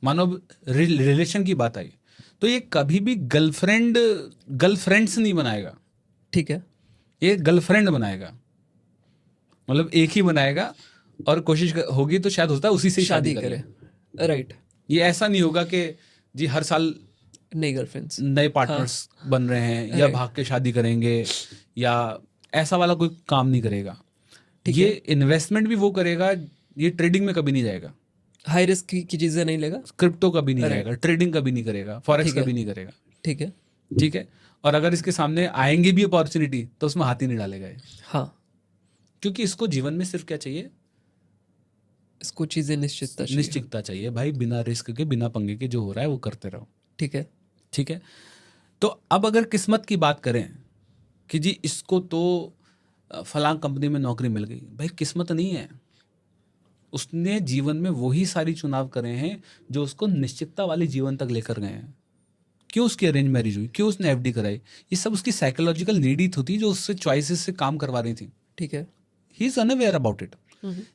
Speaker 1: मानो रिलेशन की बात आई, तो ये कभी भी गर्लफ्रेंड्स नहीं बनाएगा.
Speaker 2: ठीक है.
Speaker 1: ये गर्लफ्रेंड बनाएगा. मतलब एक ही बनाएगा, और कोशिश होगी तो शायद होता है उसी से शादी करे.
Speaker 2: राइट.
Speaker 1: ये ऐसा नहीं होगा कि जी हर साल
Speaker 2: नई गर्लफ्रेंड्स,
Speaker 1: नए पार्टनर्स बन रहे हैं, या भाग के शादी करेंगे, या ऐसा वाला कोई काम नहीं करेगा. ये इन्वेस्टमेंट भी वो करेगा, ये ट्रेडिंग में कभी नहीं जाएगा.
Speaker 2: हाई रिस्क की चीजें नहीं लेगा.
Speaker 1: क्रिप्टो कभी नहीं जाएगा, ट्रेडिंग कभी नहीं करेगा, फॉरेक्स कभी नहीं करेगा.
Speaker 2: ठीक है.
Speaker 1: ठीक है. और अगर इसके सामने आएंगे भी अपॉर्चुनिटी, तो उसमें हाथ ही नहीं डालेगा ये.
Speaker 2: हाँ.
Speaker 1: क्योंकि इसको जीवन में सिर्फ क्या चाहिए,
Speaker 2: इसको चीजें
Speaker 1: निश्चितता चाहिए भाई. बिना रिस्क के, बिना पंगे के जो हो रहा है वो करते रहो.
Speaker 2: ठीक है.
Speaker 1: ठीक है. तो अब अगर किस्मत की बात करें कि जी इसको तो फलां कंपनी में नौकरी मिल गई, भाई किस्मत नहीं है. उसने जीवन में वही सारी चुनाव करे हैं जो उसको निश्चितता वाली जीवन तक लेकर गए हैं. क्यों उसकी अरेंज मैरिज हुई, क्यों उसने FD कराई, ये सब उसकी साइकोलॉजिकल नीड ही थी जो उससे चॉइसेस से काम करवा रही थी.
Speaker 2: ठीक है.
Speaker 1: He is unaware about it.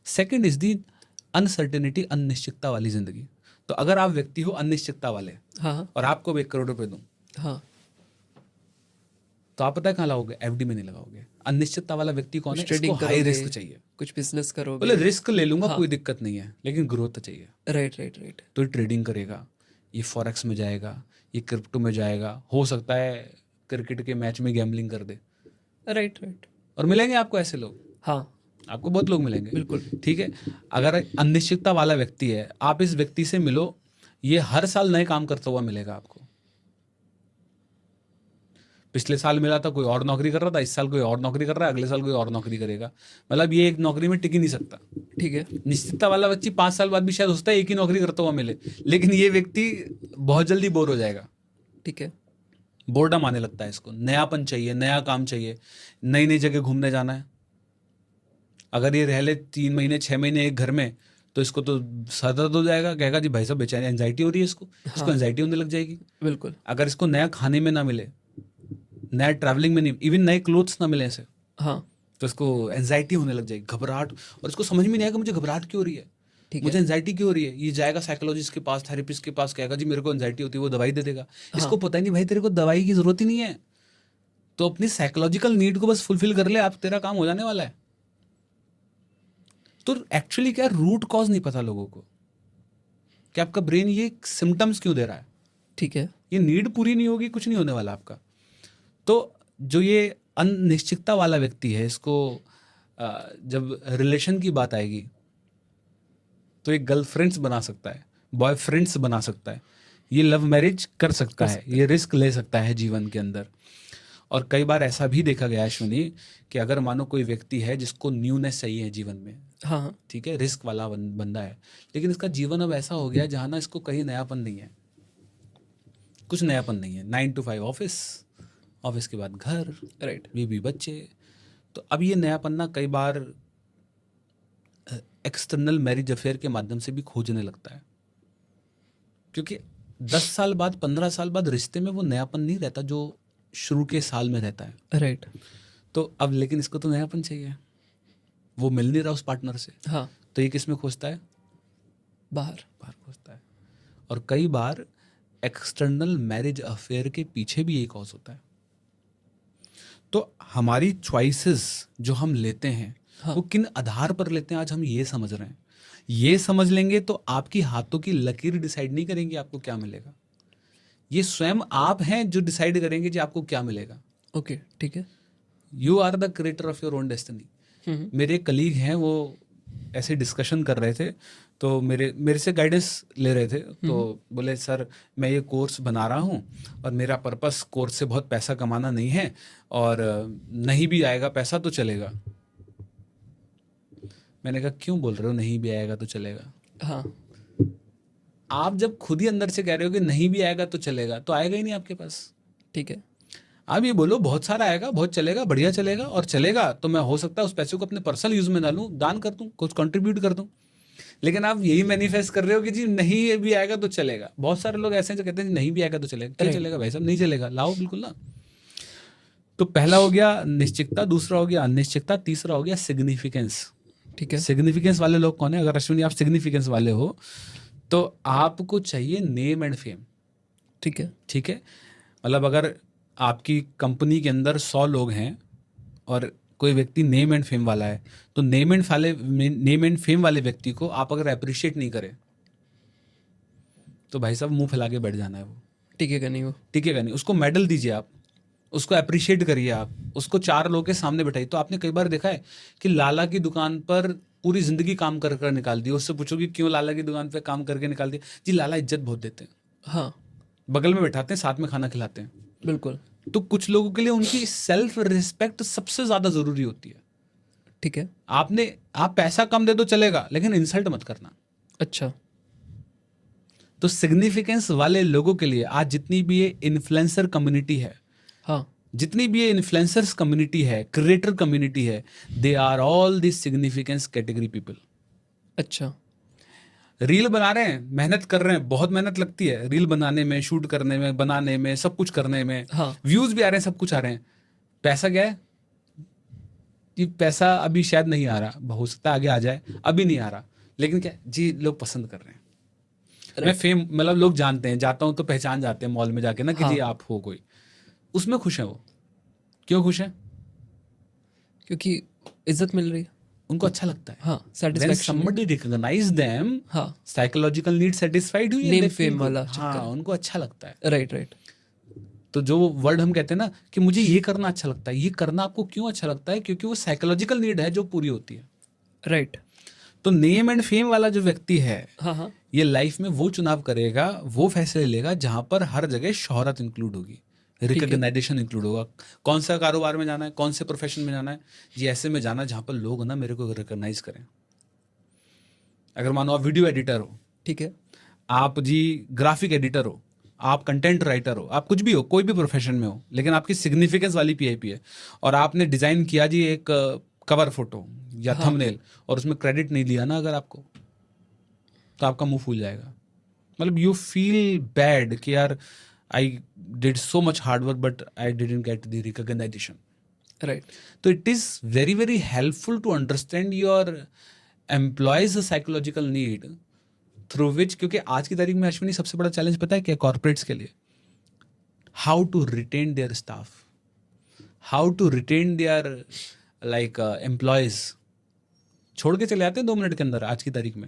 Speaker 1: Second is the uncertainty, अनिश्चितता वाली जिंदगी. तो अगर आप व्यक्ति हो अनिश्चितता वाले
Speaker 2: हाँ
Speaker 1: और आपको 1 करोड़ रुपए दूं,
Speaker 2: हाँ
Speaker 1: तो आप पता है कहाँ लगाओगे? एफडी में नहीं लगाओगे। अनिश्चितता वाला व्यक्ति कौन है? इसको
Speaker 2: ट्रेडिंग
Speaker 1: हाई
Speaker 2: करोगे,
Speaker 1: रिस्क चाहिए।
Speaker 2: कुछ बिजनेस करोगे।
Speaker 1: बोले रिस्क ले लूंगा,
Speaker 2: हाँ।
Speaker 1: कोई दिक्कत नहीं है, लेकिन ग्रोथ तो चाहिए।
Speaker 2: Right right right.
Speaker 1: तो ये ट्रेडिंग करेगा, ये फॉरेक्स में जाएगा, ये क्रिप्टो में जाएगा, हो सकता है क्रिकेट के मैच में गैम्बलिंग कर दे।
Speaker 2: Right right.
Speaker 1: और मिलेंगे आपको ऐसे लोग,
Speaker 2: हाँ
Speaker 1: आपको बहुत लोग मिलेंगे।
Speaker 2: बिल्कुल।
Speaker 1: ठीक है, अगर अनिश्चितता वाला व्यक्ति है, आप इस व्यक्ति से मिलो, ये हर साल नए काम करता हुआ मिलेगा आपको। पिछले साल मिला था, कोई और नौकरी कर रहा था, इस साल कोई और नौकरी कर रहा है, अगले साल कोई और नौकरी करेगा। मतलब ये एक नौकरी में टिक ही नहीं सकता।
Speaker 2: ठीक है।
Speaker 1: निश्चितता वाला व्यक्ति 5 साल बाद भी शायद होता है एक ही नौकरी करता हुआ मिले, लेकिन ये व्यक्ति बहुत जल्दी बोर हो जाएगा।
Speaker 2: ठीक है।
Speaker 1: बोर्डम आने लगता है इसको, नयापन चाहिए, नया काम चाहिए, नई नई जगह घूमने जाना है। अगर ये रह ले 3 महीने 6 महीने एक घर में, तो इसको तो सर दर्द हो जाएगा, कहेगा जी भाई साहब बेचारे, एंजाइटी हो रही है इसको एंजाइटी होने लग जाएगी।
Speaker 2: बिल्कुल।
Speaker 1: अगर इसको नया खाने में ना मिले, नया ट्रैवलिंग में नहीं, इवन नए क्लोथ्स ना मिले इसे,
Speaker 2: हाँ
Speaker 1: तो इसको एंजाइटी होने लग जाएगी, घबराहट। और इसको समझ में नहीं आएगा मुझे घबराहट क्यों हो रही है,
Speaker 2: ठीक
Speaker 1: मुझे
Speaker 2: है।
Speaker 1: एंजाइटी क्यों हो रही है। ये जाएगा साइकोलॉजिस्ट के पास, थेरेपिस्ट के पास, कहेगा जी मेरे को एंजाइटी होती है, वो दवाई दे देगा। इसको पता ही नहीं भाई तेरे को दवाई की जरूरत ही नहीं है, तो अपनी साइकोलॉजिकल नीड को बस फुलफिल कर ले, आप तेरा काम हो जाने वाला है। तो एक्चुअली क्या रूट कॉज नहीं पता लोगों को कि आपका ब्रेन ये सिम्टम्स क्यों दे रहा है।
Speaker 2: ठीक है।
Speaker 1: ये नीड पूरी नहीं होगी, कुछ नहीं होने वाला आपका। तो जो ये अनिश्चितता वाला व्यक्ति है, इसको जब रिलेशन की बात आएगी तो ये गर्लफ्रेंड्स बना सकता है, बॉयफ्रेंड्स बना सकता है, ये लव मैरिज कर सकता है, ये रिस्क ले सकता है जीवन के अंदर। और कई बार ऐसा भी देखा गया है अश्विनी कि अगर मानो कोई व्यक्ति है जिसको न्यूनेस चाहिए है जीवन में,
Speaker 2: हाँ
Speaker 1: ठीक है, रिस्क वाला बंदा है, लेकिन इसका जीवन अब ऐसा हो गया जहाँ ना इसको कहीं नयापन नहीं है, कुछ नयापन नहीं है। 9 to 5 ऑफिस, ऑफिस के बाद घर,
Speaker 2: राइट।
Speaker 1: बीवी बच्चे। तो अब ये नयापन ना कई बार एक्सटर्नल मैरिज अफेयर के माध्यम से भी खोजने लगता है, क्योंकि 10 साल बाद 15 साल बाद रिश्ते में वो नयापन नहीं रहता जो शुरू के साल में रहता है।
Speaker 2: राइट।
Speaker 1: तो अब लेकिन इसको तो नयापन चाहिए, वो मिल नहीं रहा उस पार्टनर से,
Speaker 2: हाँ
Speaker 1: तो ये किस में खोजता है?
Speaker 2: बाहर।
Speaker 1: बाहर खोजता है। और कई बार एक्सटर्नल मैरिज अफेयर के पीछे भी एक कॉज होता है। तो हमारी चॉइसेस जो हम लेते हैं,
Speaker 2: हाँ।
Speaker 1: वो किन आधार पर लेते हैं आज हम ये समझ रहे हैं। ये समझ लेंगे तो आपकी हाथों की लकीर डिसाइड नहीं करेंगे आपको क्या मिलेगा, ये स्वयं आप हैं जो डिसाइड करेंगे कि आपको क्या मिलेगा।
Speaker 2: ओके ठीक है।
Speaker 1: You are the creator of your own destiny. मेरे कलीग हैं, वो ऐसे डिस्कशन कर रहे थे, तो मेरे से गाइडेंस ले रहे थे, तो बोले सर मैं ये कोर्स बना रहा हूँ और मेरा पर्पस कोर्स से बहुत पैसा कमाना नहीं है, और नहीं भी आएगा पैसा तो चलेगा। मैंने कहा क्यों बोल रहे हो नहीं भी आएगा तो चलेगा?
Speaker 2: हाँ
Speaker 1: आप जब खुद ही अंदर से कह रहे हो कि नहीं भी आएगा तो चलेगा, तो आएगा ही नहीं आपके पास।
Speaker 2: ठीक है।
Speaker 1: आप ये बोलो बहुत सारा आएगा, बहुत चलेगा, बढ़िया चलेगा, और चलेगा तो मैं हो सकता है उस पैसे को अपने पर्सनल यूज में डालूं, दान कर दूं, कुछ कंट्रीब्यूट कर दूं। लेकिन आप यही मैनिफेस्ट कर रहे हो कि जी नहीं भी आएगा तो चलेगा। बहुत सारे लोग ऐसे हैं जो कहते हैं नहीं भी आएगा तो चलेगा। क्या चलेगा भाई साहब? नहीं चलेगा, लाओ बिल्कुल ना। तो पहला हो गया निश्चितता, दूसरा हो गया अनिश्चितता, तीसरा हो गया सिग्निफिकेंस।
Speaker 2: ठीक है।
Speaker 1: सिग्निफिकेंस वाले लोग कौन है? अगर अश्विनी आप सिग्निफिकेंस वाले हो तो आपको चाहिए नेम एंड फेम।
Speaker 2: ठीक है।
Speaker 1: ठीक है, मतलब अगर आपकी कंपनी के अंदर 100 लोग हैं और कोई व्यक्ति नेम एंड फेम वाला है, तो नेम एंड फेम वाले व्यक्ति को आप अगर अप्रिशिएट नहीं करें तो भाई साहब मुंह फैला के बैठ जाना है। वो
Speaker 2: टिकेगा नहीं, वो
Speaker 1: टिकेगा नहीं। उसको मेडल दीजिए, आप उसको अप्रिशिएट करिए, आप उसको 4 लोगों के सामने बैठाइए। तो आपने कई बार देखा है कि लाला की दुकान पर पूरी जिंदगी काम कर कर निकाल दी, उससे पूछोगे क्यों लाला की दुकान पर काम करके निकाल दिया? जी लाला इज्जत बहुत देते हैं,
Speaker 2: हाँ
Speaker 1: बगल में बैठाते हैं, साथ में खाना खिलाते हैं।
Speaker 2: बिल्कुल।
Speaker 1: तो कुछ लोगों के लिए उनकी सेल्फ रिस्पेक्ट सबसे ज्यादा जरूरी होती है।
Speaker 2: ठीक है।
Speaker 1: आप पैसा कम दे दो चलेगा, लेकिन इंसल्ट मत करना।
Speaker 2: अच्छा।
Speaker 1: तो सिग्निफिकेंस वाले लोगों के लिए आज जितनी भी ये इन्फ्लुएंसर कम्युनिटी है,
Speaker 2: हाँ
Speaker 1: जितनी भी ये इन्फ्लुएंसर्स कम्युनिटी है, क्रिएटर कम्युनिटी है, they are all this significance category people.
Speaker 2: अच्छा।
Speaker 1: रील बना रहे हैं, मेहनत कर रहे हैं, बहुत मेहनत लगती है रील बनाने में, शूट करने में, बनाने में, सब कुछ करने में।
Speaker 2: हाँ।
Speaker 1: व्यूज भी आ रहे हैं, सब कुछ आ रहे हैं। पैसा क्या है? ये पैसा अभी शायद नहीं आ रहा, हो सकता है आगे आ जाए, अभी नहीं आ रहा, लेकिन क्या जी लोग पसंद कर रहे हैं। मैं फेम मतलब लोग जानते हैं, जाता हूँ तो पहचान जाते हैं मॉल में जाके ना कि
Speaker 2: हाँ।
Speaker 1: जी आप हो कोई, उसमें खुश है वो। क्यों खुश है?
Speaker 2: क्योंकि इज्जत मिल रही है।
Speaker 1: उनको अच्छा लगता है।
Speaker 2: हाँ,
Speaker 1: When
Speaker 2: satisfaction.
Speaker 1: somebody recognize them,
Speaker 2: हाँ,
Speaker 1: psychological need satisfied हुई and
Speaker 2: name
Speaker 1: they feel
Speaker 2: fame
Speaker 1: good.
Speaker 2: वाला
Speaker 1: हाँ,
Speaker 2: चक्कर।
Speaker 1: उनको अच्छा लगता है।
Speaker 2: Right right.
Speaker 1: तो जो वर्ड हम कहते हैं ना कि मुझे ये करना अच्छा लगता है, ये करना आपको क्यों अच्छा लगता है? क्योंकि वो साइकोलॉजिकल नीड है जो पूरी होती है।
Speaker 2: राइट।
Speaker 1: तो नेम एंड फेम वाला जो व्यक्ति है,
Speaker 2: हाँ हाँ।
Speaker 1: ये लाइफ में वो चुनाव करेगा, वो फैसले लेगा जहां पर हर जगह शोहरत इंक्लूड होगी, रिकग्नाइजेशन इंक्लूड होगा। कौन सा कारोबार में जाना है, कौन से प्रोफेशन में जाना है, जी ऐसे में जाना जहां पर लोग ना मेरे को रिकग्नाइज करें। अगर मानो आप वीडियो एडिटर हो,
Speaker 2: ठीक है।
Speaker 1: आप जी ग्राफिक एडिटर हो, आप कंटेंट राइटर हो, आप कुछ भी हो, कोई भी प्रोफेशन में हो, लेकिन आपकी सिग्निफिकेंस वाली पीआईपी है और आपने डिजाइन किया जी एक कवर फोटो या
Speaker 2: हाँ।
Speaker 1: थंबनेल और उसमें क्रेडिट नहीं लिया ना अगर आपको, तो आपका मुंह फूल जाएगा। मतलब यू फील बैड कि यार I did so much hard work but I didn't get the recognition.
Speaker 2: Right.
Speaker 1: तो it is very very helpful to understand your employees psychological need through which, क्योंकि आज की तारीख में अश्विनी सबसे बड़ा चैलेंज पता है क्या? कॉर्पोरेट्स के लिए, how to retain their staff, how to retain their like employees. छोड़ के चले आते हैं 2 मिनट के अंदर आज की तारीख में,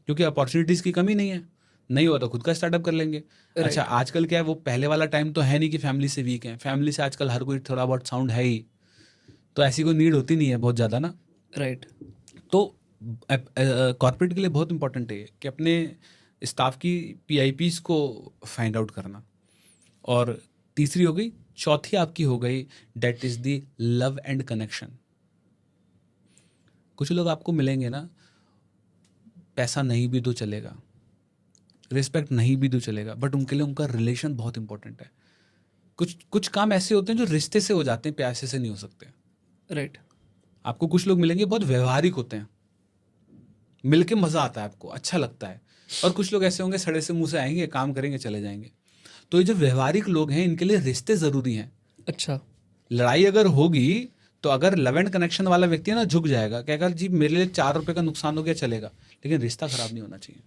Speaker 1: क्योंकि अपॉर्चुनिटीज की कमी नहीं है। नहीं हुआ तो खुद का स्टार्टअप कर लेंगे। अच्छा, आजकल क्या है, वो पहले वाला टाइम तो है नहीं कि फैमिली से वीक है, फैमिली से आजकल हर कोई थोड़ा बहुत साउंड है ही, तो ऐसी कोई नीड होती नहीं है बहुत ज़्यादा ना।
Speaker 2: राइट।
Speaker 1: तो कॉर्पोरेट के लिए बहुत इंपॉर्टेंट है कि अपने स्टाफ की पीआईपीज को फाइंड आउट करना। और तीसरी हो गई, चौथी आपकी हो गई, that is the love and connection. कुछ लोग आपको मिलेंगे ना, पैसा नहीं भी तो चलेगा, रिस्पेक्ट नहीं भी तो चलेगा, बट उनके लिए उनका रिलेशन बहुत इंपॉर्टेंट है। कुछ कुछ काम ऐसे होते हैं जो रिश्ते से हो जाते हैं, पैसे से नहीं हो सकते।
Speaker 2: राइट।
Speaker 1: आपको कुछ लोग मिलेंगे बहुत व्यवहारिक होते हैं, मिलके मजा आता है, आपको अच्छा लगता है। और कुछ लोग ऐसे होंगे सड़े से मुंह से आएंगे, काम करेंगे, चले जाएंगे। तो ये जो व्यवहारिक लोग हैं, इनके लिए रिश्ते जरूरी हैं।
Speaker 2: अच्छा।
Speaker 1: लड़ाई अगर होगी तो अगर लव एंड कनेक्शन वाला व्यक्ति है ना, झुक जाएगा, कहेगा जी मेरे लिए 4 रुपए का नुकसान हो गया चलेगा, लेकिन रिश्ता खराब नहीं होना चाहिए।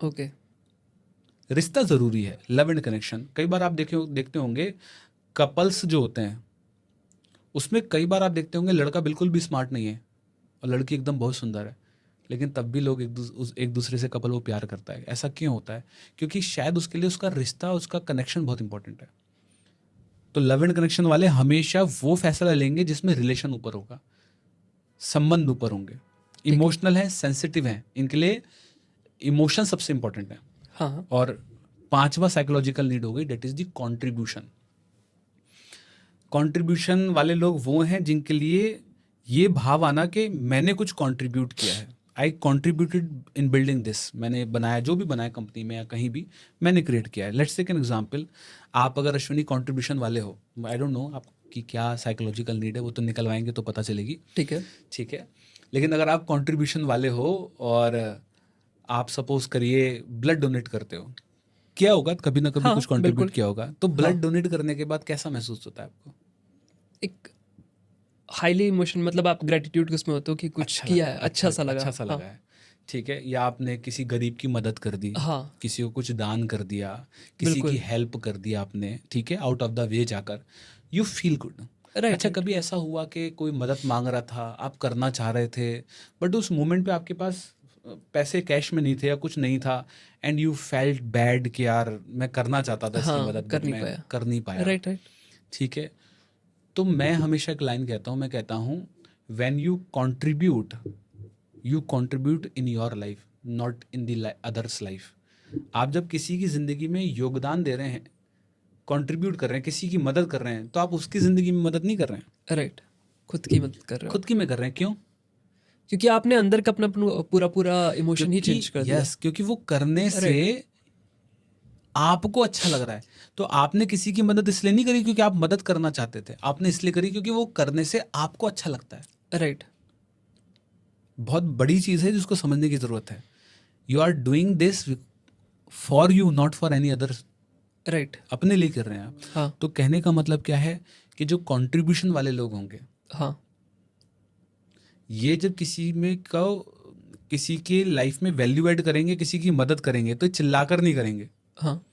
Speaker 2: ओके।
Speaker 1: रिश्ता जरूरी है, लव एंड कनेक्शन। कई बार आप देखते होंगे कपल्स जो होते हैं, उसमें कई बार आप देखते होंगे लड़का बिल्कुल भी स्मार्ट नहीं है और लड़की एकदम बहुत सुंदर है, लेकिन तब भी लोग एक दूसरे से कपल वो प्यार करता है। ऐसा क्यों होता है? क्योंकि शायद उसके लिए उसका रिश्ता, उसका कनेक्शन बहुत इंपॉर्टेंट है। तो लव एंड कनेक्शन वाले हमेशा वो फैसला लेंगे जिसमें रिलेशन ऊपर होगा, संबंध ऊपर होंगे, इमोशनल है, सेंसिटिव है, इनके लिए इमोशन सबसे इंपॉर्टेंट है।
Speaker 2: हाँ।
Speaker 1: और 5वां साइकोलॉजिकल नीड हो गई, that is the contribution. Contribution वाले लोग वो हैं जिनके लिए ये भाव आना कि मैंने कुछ कंट्रीब्यूट किया है, आई कॉन्ट्रीब्यूटेड इन बिल्डिंग दिस, मैंने बनाया, जो भी बनाया कंपनी में या कहीं भी मैंने क्रिएट किया है। लेट्स टेक एन एग्जांपल, आप अगर अश्विनी कंट्रीब्यूशन वाले हो, आई डोंट नो आपकी क्या साइकोलॉजिकल नीड है, वो तो निकलवाएंगे तो पता चलेगी,
Speaker 2: ठीक है।
Speaker 1: ठीक है। लेकिन अगर आप कंट्रीब्यूशन वाले हो और आप सपोज करिए ब्लड डोनेट करते हो, क्या होगा, कभी ना कभी
Speaker 2: हाँ,
Speaker 1: कुछ कंट्रीब्यूट
Speaker 2: बिल्कुल।
Speaker 1: किया होगा, तो ब्लड डोनेट करने के बाद कैसा महसूस होता है आपको?
Speaker 2: एक हाईली इमोशन, मतलब आप ग्रेटिट्यूड किसमें होते हो कि कुछ किया है, अच्छा सा लगा।
Speaker 1: अच्छा सा लगा है, ठीक है। या आपने किसी गरीब की मदद कर दी,
Speaker 2: हाँ।
Speaker 1: किसी को कुछ दान कर दिया, किसी की
Speaker 2: बिल्कुल।
Speaker 1: हेल्प कर दी आपने, ठीक है, आउट ऑफ द वे जाकर, यू फील गुड।
Speaker 2: राइट।
Speaker 1: अच्छा, कभी ऐसा हुआ कि कोई मदद मांग रहा था, आप करना चाह रहे थे, बट उस मोमेंट पे आपके पास पैसे कैश में नहीं थे या कुछ नहीं था, एंड यू फेल्ट बैड कि यार मैं करना चाहता था इसकी
Speaker 2: हाँ,
Speaker 1: मदद,
Speaker 2: कर
Speaker 1: बट
Speaker 2: नहीं
Speaker 1: मैं
Speaker 2: पाया।
Speaker 1: कर नहीं पाया,
Speaker 2: राइट राइट।
Speaker 1: ठीक है। तो मैं हमेशा एक लाइन कहता हूँ, मैं कहता हूँ when you contribute in your life, not in the others life. आप जब किसी की ज़िंदगी में योगदान दे रहे हैं, कंट्रीब्यूट कर रहे हैं, किसी की मदद कर रहे हैं, तो आप उसकी ज़िंदगी में मदद नहीं कर रहे हैं,
Speaker 2: राइट। खुद की मदद कर रहे हो
Speaker 1: खुद की में कर रहे हैं। क्यों?
Speaker 2: क्योंकि आपने अंदर का अपना पूरा पूरा इमोशन ही चेंज कर दिया।
Speaker 1: यस, क्योंकि वो करने से आपको अच्छा लग रहा है। तो आपने किसी की मदद इसलिए नहीं करी क्योंकि आप मदद करना चाहते थे, आपने इसलिए करी क्योंकि वो करने से आपको अच्छा लगता है।
Speaker 2: राइट।
Speaker 1: बहुत बड़ी चीज़ है जिसको समझने की ज़रूरत है। You are doing this for you, not for any other.
Speaker 2: Right.
Speaker 1: अपने लिए कर रहे हैं आप।
Speaker 2: हाँ।
Speaker 1: तो कहने का मतलब क्या है कि जो कंट्रीब्यूशन वाले लोग होंगे,
Speaker 2: हाँ।
Speaker 1: ये जब किसी में किसी के लाइफ में वैल्यू ऐड करेंगे, किसी की मदद करेंगे, तो चिल्लाकर नहीं करेंगे
Speaker 2: हाँ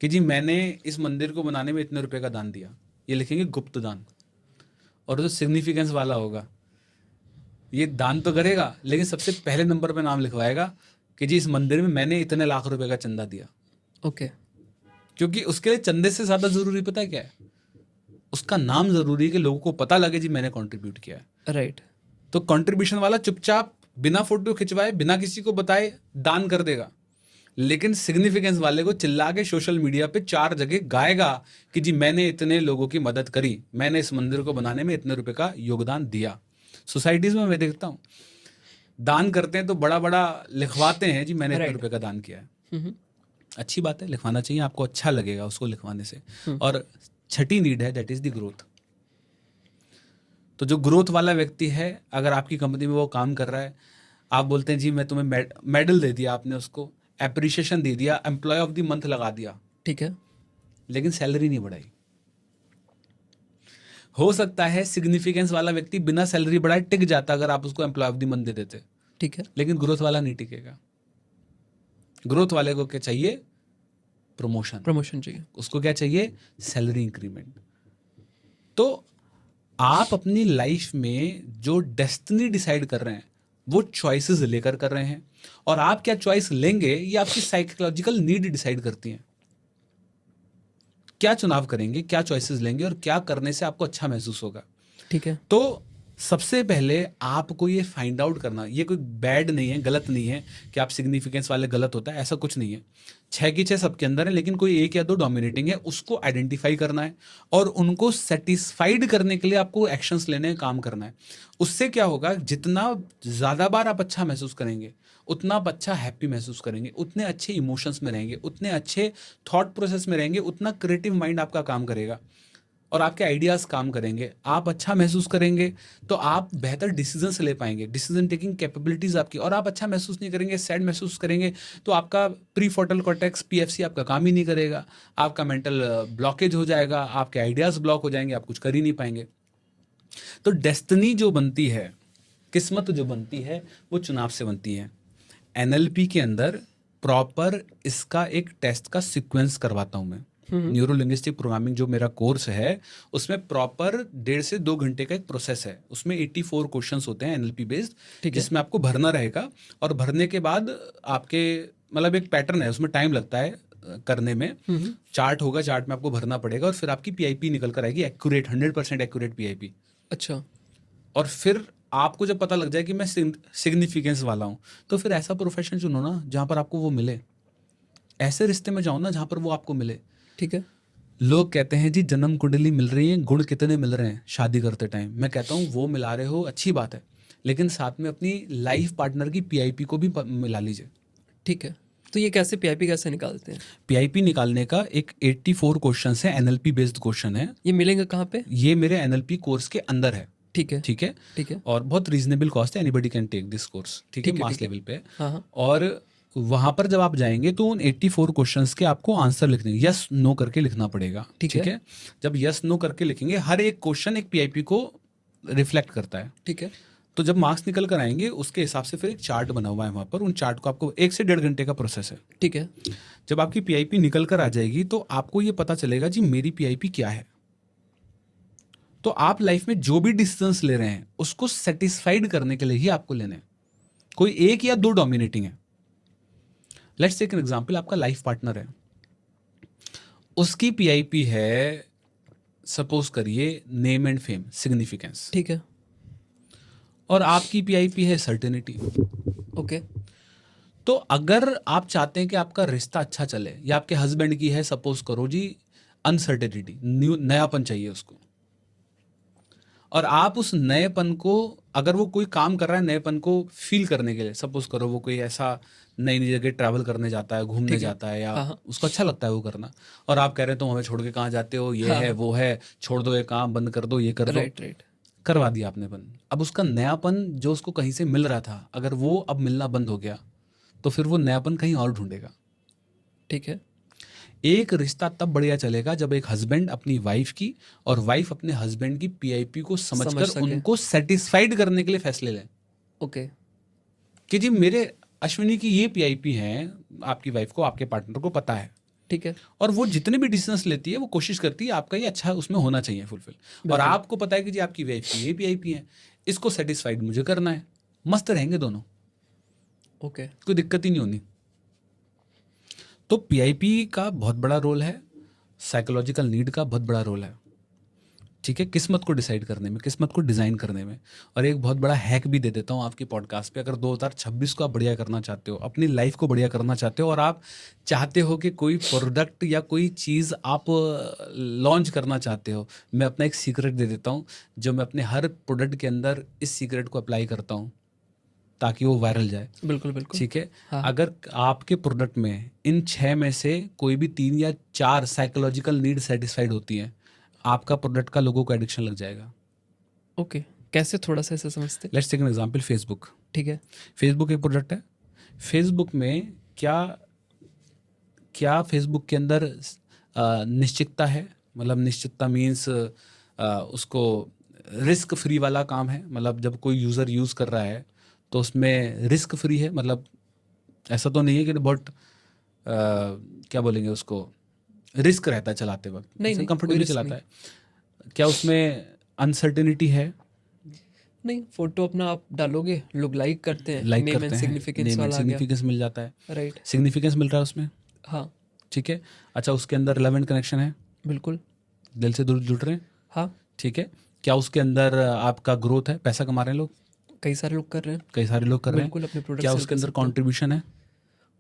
Speaker 1: कि जी मैंने इस मंदिर को बनाने में इतने रुपए का दान दिया। ये लिखेंगे गुप्त दान, और जो सिग्निफिकेंस वाला होगा ये दान तो करेगा लेकिन सबसे पहले नंबर पे नाम लिखवाएगा कि जी इस मंदिर में मैंने इतने लाख रुपए का चंदा दिया।
Speaker 2: ओके
Speaker 1: क्योंकि उसके लिए चंदे से ज्यादा जरूरी पता है क्या है, उसका नाम जरूरी है कि लोगों को पता लगे जी मैंने कंट्रीब्यूट किया है।
Speaker 2: राइट
Speaker 1: तो कंट्रीब्यूशन वाला चुपचाप बिना फोटो खिंचवाए बिना किसी को बताए दान कर देगा, लेकिन सिग्निफिकेंस वाले को चिल्ला के सोशल मीडिया पे 4 जगह गाएगा कि जी मैंने इतने लोगों की मदद करी, मैंने इस मंदिर को बनाने में इतने रुपए का योगदान दिया। सोसाइटीज में मैं देखता हूँ दान करते हैं तो बड़ा बड़ा लिखवाते हैं जी मैंने इतने रुपए का दान किया है। अच्छी बात है, लिखवाना चाहिए, आपको अच्छा लगेगा उसको लिखवाने से। और छठी नीड है, दैट इज द ग्रोथ। तो जो ग्रोथ वाला व्यक्ति है, अगर आपकी कंपनी में वो काम कर रहा है, आप बोलते हैं जी मैं तुम्हें मेडल दे दिया, आपने उसको एप्रिशिएशन दे दिया, एम्प्लॉय ऑफ द मंथ लगा दिया,
Speaker 2: ठीक है
Speaker 1: लेकिन सैलरी नहीं बढ़ाई। हो सकता है सिग्निफिकेंस वाला व्यक्ति बिना सैलरी बढ़ाए टिक जाता अगर आप उसको एम्प्लॉय ऑफ द मंथ दे देते,
Speaker 2: ठीक है
Speaker 1: लेकिन ग्रोथ वाला नहीं टिकेगा। ग्रोथ वाले को क्या चाहिए? प्रमोशन।
Speaker 2: प्रमोशन चाहिए
Speaker 1: उसको क्या चाहिए? Salary increment. तो आप अपनी लाइफ में जो डेस्टिनी डिसाइड कर रहे हैं वो चॉइसेस लेकर कर रहे हैं, और आप क्या चॉइस लेंगे ये आपकी साइकोलॉजिकल नीड डिसाइड करती हैं। क्या चुनाव करेंगे, क्या चॉइसेस लेंगे और क्या करने से आपको अच्छा महसूस होगा।
Speaker 2: ठीक है
Speaker 1: तो सबसे पहले आपको ये फाइंड आउट करना, ये कोई बैड नहीं है, गलत नहीं है कि आप सिग्निफिकेंस वाले गलत होता है, ऐसा कुछ नहीं है। 6 की 6 सबके अंदर है, लेकिन कोई 1 या 2 डोमिनेटिंग है, उसको आइडेंटिफाई करना है और उनको सेटिस्फाइड करने के लिए आपको एक्शंस लेने हैं, काम करना है। उससे क्या होगा, जितना ज़्यादा बार आप अच्छा महसूस करेंगे उतना आप अच्छा हैप्पी महसूस करेंगे, उतने अच्छे इमोशंस में रहेंगे, उतने अच्छे थॉट प्रोसेस में रहेंगे, उतना क्रिएटिव माइंड आपका काम करेगा और आपके आइडियाज काम करेंगे। आप अच्छा महसूस करेंगे तो आप बेहतर डिसीजंस ले पाएंगे, डिसीजन टेकिंग कैपेबिलिटीज आपकी। और आप अच्छा महसूस नहीं करेंगे, सैड महसूस करेंगे, तो आपका प्रीफ्रंटल कॉर्टेक्स पीएफसी आपका काम ही नहीं करेगा, आपका मेंटल ब्लॉकेज हो जाएगा, आपके आइडियाज ब्लॉक हो जाएंगे, आप कुछ कर ही नहीं पाएंगे। तो डेस्टिनी जो बनती है, किस्मत जो बनती है, वो चुनाव से बनती है। एनएलपी के अंदर प्रॉपर इसका एक टेस्ट का सीक्वेंस करवाता हूं मैं। न्यूरो लिंग्विस्टिक प्रोग्रामिंग जो मेरा कोर्स है उसमें प्रॉपर 1.5 से 2 घंटे का एक प्रोसेस है। उसमें 84 क्वेश्चंस होते हैं एनएलपी बेस्ड, जिसमें आपको भरना रहेगा, और भरने के बाद आपके मतलब एक पैटर्न है, उसमें टाइम लगता है करने में। चार्ट होगा, चार्ट में आपको भरना पड़ेगा और फिर आपकी पीआईपी निकल कर आएगी, एक्यूरेट 100% एक्यूरेट पीआईपी।
Speaker 2: अच्छा
Speaker 1: और फिर आपको जब पता लग जाए कि मैं सिग्निफिकेंस वाला हूँ, तो फिर ऐसा प्रोफेशन चुनो ना जहाँ पर आपको वो मिले, ऐसे रिश्ते में जाओ ना जहाँ पर वो आपको मिले।
Speaker 2: ठीक है
Speaker 1: लोग कहते हैं जी जन्म कुंडली मिल रही है, गुण कितने मिल रहे हैं शादी करते टाइम। मैं कहता हूँ वो मिला रहे हो अच्छी बात है, लेकिन साथ में अपनी लाइफ पार्टनर की पीआईपी को भी मिला लीजिए।
Speaker 2: ठीक है तो ये कैसे पीआईपी कैसे निकालते हैं?
Speaker 1: पीआईपी निकालने का एक 84 क्वेश्चन है, एनएलपी बेस्ड क्वेश्चन है।
Speaker 2: ये मिलेंगे कहाँ पे?
Speaker 1: ये मेरे एनएलपी कोर्स के अंदर है।
Speaker 2: ठीक है
Speaker 1: ठीक है,
Speaker 2: ठीक है
Speaker 1: और बहुत रीजनेबल कॉस्ट है, anybody can take this course. ठीक है,
Speaker 2: ठीक है,
Speaker 1: मास
Speaker 2: ठीक है।
Speaker 1: लेवल पे।
Speaker 2: हाँ हाँ
Speaker 1: और वहां पर जब आप जाएंगे तो उन 84 क्वेश्चंस के आपको आंसर लिखने, यस नो करके लिखना पड़ेगा।
Speaker 2: ठीक है।
Speaker 1: जब यस नो करके लिखेंगे, हर एक क्वेश्चन एक पीआईपी को रिफ्लेक्ट करता है।
Speaker 2: ठीक है
Speaker 1: तो जब मार्क्स निकल कर आएंगे उसके हिसाब से फिर एक चार्ट बना हुआ है वहां पर, उन चार्ट को आपको 1 से 1.5 घंटे का प्रोसेस है।
Speaker 2: ठीक है
Speaker 1: जब आपकी पीआईपी निकल कर आ जाएगी तो आपको ये पता चलेगा जी मेरी पीआईपी क्या है। तो आप लाइफ में जो भी डिसीजंस ले रहे हैं उसको सेटिस्फाइड करने के लिए ही आपको लेने हैं, कोई 1 या 2 डोमिनेटिंग है। लेट्स टेक एन एग्जांपल, आपका लाइफ पार्टनर है, उसकी पीआईपी है सपोज करिए नेम एंड फेम, सिग्निफिकेंस,
Speaker 2: ठीक है
Speaker 1: और आपकी पीआईपी है सर्टेनिटी।
Speaker 2: ओके
Speaker 1: तो अगर आप चाहते हैं कि आपका रिश्ता अच्छा चले, या आपके हस्बैंड की है सपोज करो जी अनसर्टेनिटी, नयापन चाहिए उसको, और आप उस नएपन को, अगर वो कोई काम कर रहा है नएपन को फील करने के लिए, सपोज करो वो कोई ऐसा नई नई जगह ट्रैवल करने जाता है, घूमने जाता है, या
Speaker 2: हाँ।
Speaker 1: उसको अच्छा लगता है वो करना, और आप कह रहे हो तुम हमें छोड़ के कहाँ जाते हो, ये है वो है, छोड़ दो ये काम, बंद कर दो, ये कर दो।
Speaker 2: राइट राइट
Speaker 1: करवा दिया आपने बंद। अब उसका नयापन जो उसको कहीं से मिल रहा था, अगर वो अब मिलना बंद हो गया तो फिर वो नयापन कहीं और ढूंढेगा।
Speaker 2: ठीक है
Speaker 1: एक रिश्ता तब बढ़िया चलेगा जब एक हस्बैंड अपनी वाइफ की और वाइफ अपने हस्बैंड की पीआईपी को
Speaker 2: समझ
Speaker 1: समझकर
Speaker 2: सके।
Speaker 1: उनको सेटिस्फाइड करने के लिए फैसले लें।
Speaker 2: ओके
Speaker 1: कि जी मेरे अश्विनी की ये पीआईपी है, आपकी वाइफ को, आपके पार्टनर को पता है,
Speaker 2: ठीक है,
Speaker 1: और वो जितने भी डिसीजंस लेती है वो कोशिश करती है आपका ये अच्छा उसमें होना चाहिए फुलफिल, और
Speaker 2: बिल्कुल।
Speaker 1: आपको पता है कि जी आपकी वाइफ की ये पीआईपी है, इसको सेटिस्फाइड मुझे करना है, मस्त रहेंगे दोनों,
Speaker 2: ओके,
Speaker 1: कोई दिक्कत ही नहीं होनी। तो पीआईपी का बहुत बड़ा रोल है, साइकोलॉजिकल नीड का बहुत बड़ा रोल है, ठीक है, किस्मत को डिसाइड करने में, किस्मत को डिज़ाइन करने में। और एक बहुत बड़ा हैक भी दे देता हूँ आपकी पॉडकास्ट पे, अगर 2026 को आप बढ़िया करना चाहते हो, अपनी लाइफ को बढ़िया करना चाहते हो, और आप चाहते हो कि कोई प्रोडक्ट या कोई चीज़ आप लॉन्च करना चाहते हो, मैं अपना एक सीक्रेट दे देता हूँ, जो मैं अपने हर प्रोडक्ट के अंदर इस सीक्रेट को अप्लाई करता हूँ ताकि वो वायरल जाए।
Speaker 2: बिल्कुल बिल्कुल।
Speaker 1: ठीक है,
Speaker 2: हाँ।
Speaker 1: अगर आपके प्रोडक्ट में इन 6 में से कोई भी 3 या 4 साइकोलॉजिकल नीड सेटिस्फाइड होती हैं, आपका प्रोडक्ट का लोगों को एडिक्शन लग जाएगा।
Speaker 2: ओके, कैसे, थोड़ा सा ऐसे समझते?
Speaker 1: Let's take an example, Facebook.
Speaker 2: ठीक है,
Speaker 1: फेसबुक एक प्रोडक्ट है। फेसबुक में क्या क्या फेसबुक के अंदर निश्चितता है, मतलब निश्चितता मीन्स उसको रिस्क फ्री वाला काम है, मतलब जब कोई यूज़र यूज़ कर रहा है तो उसमें रिस्क फ्री है, मतलब ऐसा तो नहीं है कि बहुत क्या बोलेंगे उसको, रिस्क रहता है चलाते वक्त,
Speaker 2: नहीं, कोई
Speaker 1: कंफर्टेबली
Speaker 2: रिस्क
Speaker 1: चलाता
Speaker 2: नहीं।
Speaker 1: है। क्या उसमें अनसर्टेनिटी है?
Speaker 2: नहीं, फोटो अपना आप डालोगे, लोग लाइक करते हैं,
Speaker 1: लाइक
Speaker 2: नेम एंड
Speaker 1: करते हैं,
Speaker 2: सिग्निफिकेंस
Speaker 1: नेम एंड
Speaker 2: वाला आ गया,
Speaker 1: सिग्निफिकेंस मिल जाता है,
Speaker 2: राइट।
Speaker 1: सिग्निफिकेंस मिल रहा है उसमें,
Speaker 2: हाँ,
Speaker 1: ठीक है। अच्छा, उसके अंदर लव एंड कनेक्शन है,
Speaker 2: बिल्कुल।
Speaker 1: दिल से जुड़ रहे हैं,
Speaker 2: हाँ,
Speaker 1: ठीक है। क्या उसके अंदर आपका ग्रोथ है, पैसा कमा रहे हैं लोग,
Speaker 2: कई सारे लोग कर रहे हैं,
Speaker 1: कई सारे लोग कर रहे
Speaker 2: बिल्कुल
Speaker 1: हैं।
Speaker 2: अपने प्रोडक्ट
Speaker 1: क्या
Speaker 2: सेल
Speaker 1: उसके
Speaker 2: कर
Speaker 1: अंदर
Speaker 2: सकते हैं।
Speaker 1: कंट्रीब्यूशन है,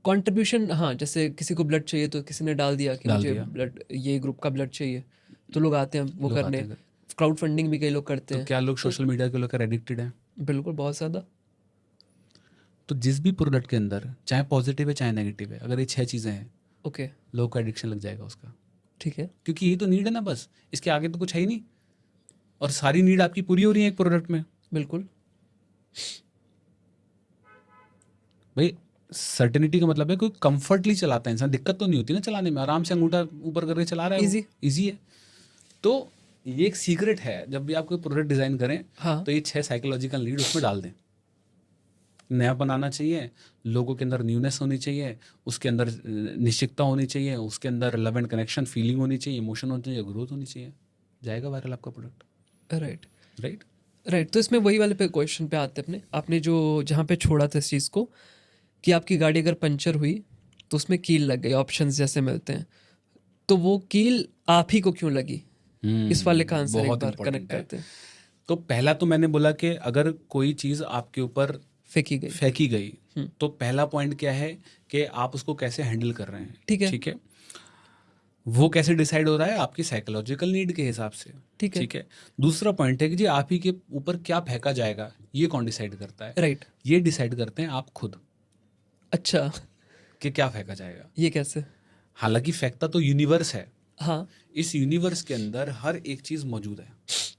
Speaker 2: कंट्रीब्यूशन, हाँ, जैसे किसी को ब्लड चाहिए तो किसी ने डाल दिया कि
Speaker 1: डाल
Speaker 2: मुझे
Speaker 1: दिया।
Speaker 2: ब्लड, ये ग्रुप का ब्लड चाहिए, तो लोग आते हैं वो
Speaker 1: लोग
Speaker 2: करने।
Speaker 1: आते हैं।
Speaker 2: क्राउड फंडिंग भी कई लोग करते
Speaker 1: तो
Speaker 2: हैं।
Speaker 1: क्या लोग सोशल मीडिया के लेकर एडिक्टेड हैं?
Speaker 2: बिल्कुल, बहुत ज़्यादा।
Speaker 1: तो जिस भी प्रोडक्ट के अंदर चाहे पॉजिटिव है चाहे नेगेटिव है, अगर ये 6 चीज़ें हैं,
Speaker 2: ओके,
Speaker 1: लोग को एडिक्शन लग जाएगा उसका,
Speaker 2: ठीक है,
Speaker 1: क्योंकि ये तो नीड है ना, बस इसके आगे तो कुछ है ही नहीं, और सारी नीड आपकी पूरी हो रही है एक प्रोडक्ट में।
Speaker 2: बिल्कुल।
Speaker 1: भाई सर्टेनिटी का मतलब है कोई कंफर्टली चलाता है इंसान, दिक्कत तो नहीं होती ना चलाने में, आराम से अंगूठा ऊपर करके चला रहा है,
Speaker 2: Easy।
Speaker 1: इजी है। तो ये एक सीक्रेट है, जब भी आप कोई प्रोडक्ट डिज़ाइन करें
Speaker 2: हाँ,
Speaker 1: तो ये 6 साइकोलॉजिकल नीड उसमें डाल दें। नया बनाना चाहिए, लोगों के अंदर न्यूनेस होनी चाहिए, उसके अंदर निश्चितता होनी चाहिए, उसके अंदर लव एंड कनेक्शन फीलिंग होनी चाहिए, इमोशन होनी चाहिए, ग्रोथ होनी चाहिए, जाएगा वायरल आपका प्रोडक्ट,
Speaker 2: राइट
Speaker 1: राइट।
Speaker 2: राइट। तो इसमें वही वाले पे क्वेश्चन पे आते हैं अपने, आपने जो जहाँ पे छोड़ा था इस चीज़ को, कि आपकी गाड़ी अगर पंचर हुई तो उसमें कील लग गई, ऑप्शंस जैसे मिलते हैं, तो वो कील आप ही को क्यों लगी, इस वाले का आंसर एक
Speaker 1: बहुत
Speaker 2: बार
Speaker 1: important
Speaker 2: कनेक्ट
Speaker 1: है।
Speaker 2: करते हैं।
Speaker 1: तो पहला तो मैंने बोला कि अगर कोई चीज़ आपके ऊपर
Speaker 2: फेंकी गई,
Speaker 1: फेंकी गई, तो पहला पॉइंट क्या है कि आप उसको कैसे हैंडल कर रहे हैं,
Speaker 2: ठीक है,
Speaker 1: ठीक है। वो कैसे डिसाइड हो रहा है, आपकी साइकोलॉजिकल नीड के हिसाब से,
Speaker 2: ठीक है,
Speaker 1: ठीक है। दूसरा पॉइंट है कि जी आप ही के ऊपर क्या फेंका जाएगा, ये कौन डिसाइड करता है?
Speaker 2: राइट।
Speaker 1: ये डिसाइड करते हैं आप खुद,
Speaker 2: अच्छा,
Speaker 1: कि क्या फेंका जाएगा।
Speaker 2: ये कैसे?
Speaker 1: हालांकि फेंकता तो यूनिवर्स है,
Speaker 2: हाँ,
Speaker 1: इस यूनिवर्स के अंदर हर एक चीज़ मौजूद है,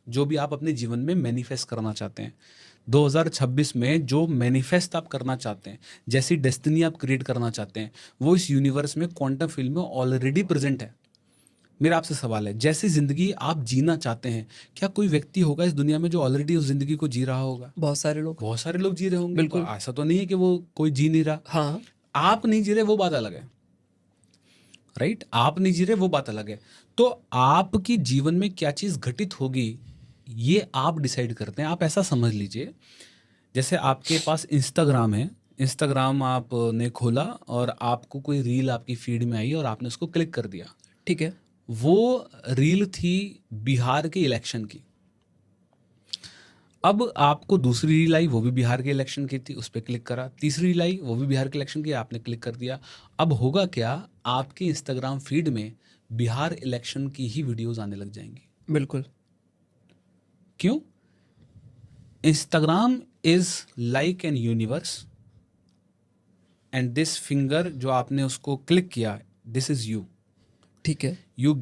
Speaker 1: जो भी आप अपने जीवन में मैनिफेस्ट करना चाहते हैं। 2026 में जो मैनिफेस्ट आप करना चाहते हैं, जैसी डेस्टिनी आप क्रिएट करना चाहते हैं, वो इस यूनिवर्स में क्वांटम फील्ड में ऑलरेडी प्रेजेंट है। मेरा आपसे सवाल है, जैसी ज़िंदगी आप जीना चाहते हैं, क्या कोई व्यक्ति होगा इस दुनिया में जो ऑलरेडी उस ज़िंदगी को जी रहा होगा?
Speaker 2: बहुत सारे लोग,
Speaker 1: बहुत सारे लोग जी रहे होंगे,
Speaker 2: बिल्कुल।
Speaker 1: तो ऐसा तो नहीं है कि वो कोई जी नहीं रहा।
Speaker 2: हाँ,
Speaker 1: आप नहीं जी रहे वो बात अलग है, राइट। आप नहीं जी रहे वो बात अलग है। तो आपकी जीवन में क्या चीज़ घटित होगी, ये आप डिसाइड करते हैं। आप ऐसा समझ लीजिए, जैसे आपके पास इंस्टाग्राम है, इंस्टाग्राम आपने खोला और आपको कोई रील आपकी फीड में आई और आपने उसको क्लिक कर दिया।
Speaker 2: ठीक है,
Speaker 1: वो रील थी बिहार के इलेक्शन की। अब आपको दूसरी रील आई, वो भी बिहार के इलेक्शन की थी, उस पर क्लिक करा। तीसरी रील आई, वो भी बिहार के इलेक्शन की, आपने क्लिक कर दिया। अब होगा क्या, आपके इंस्टाग्राम फीड में बिहार इलेक्शन की ही वीडियोस आने लग जाएंगी।
Speaker 2: बिल्कुल,
Speaker 1: क्यों? Instagram is like an universe, and this finger जो आपने उसको क्लिक किया, दिस इज यू।
Speaker 2: ठीक है,
Speaker 1: you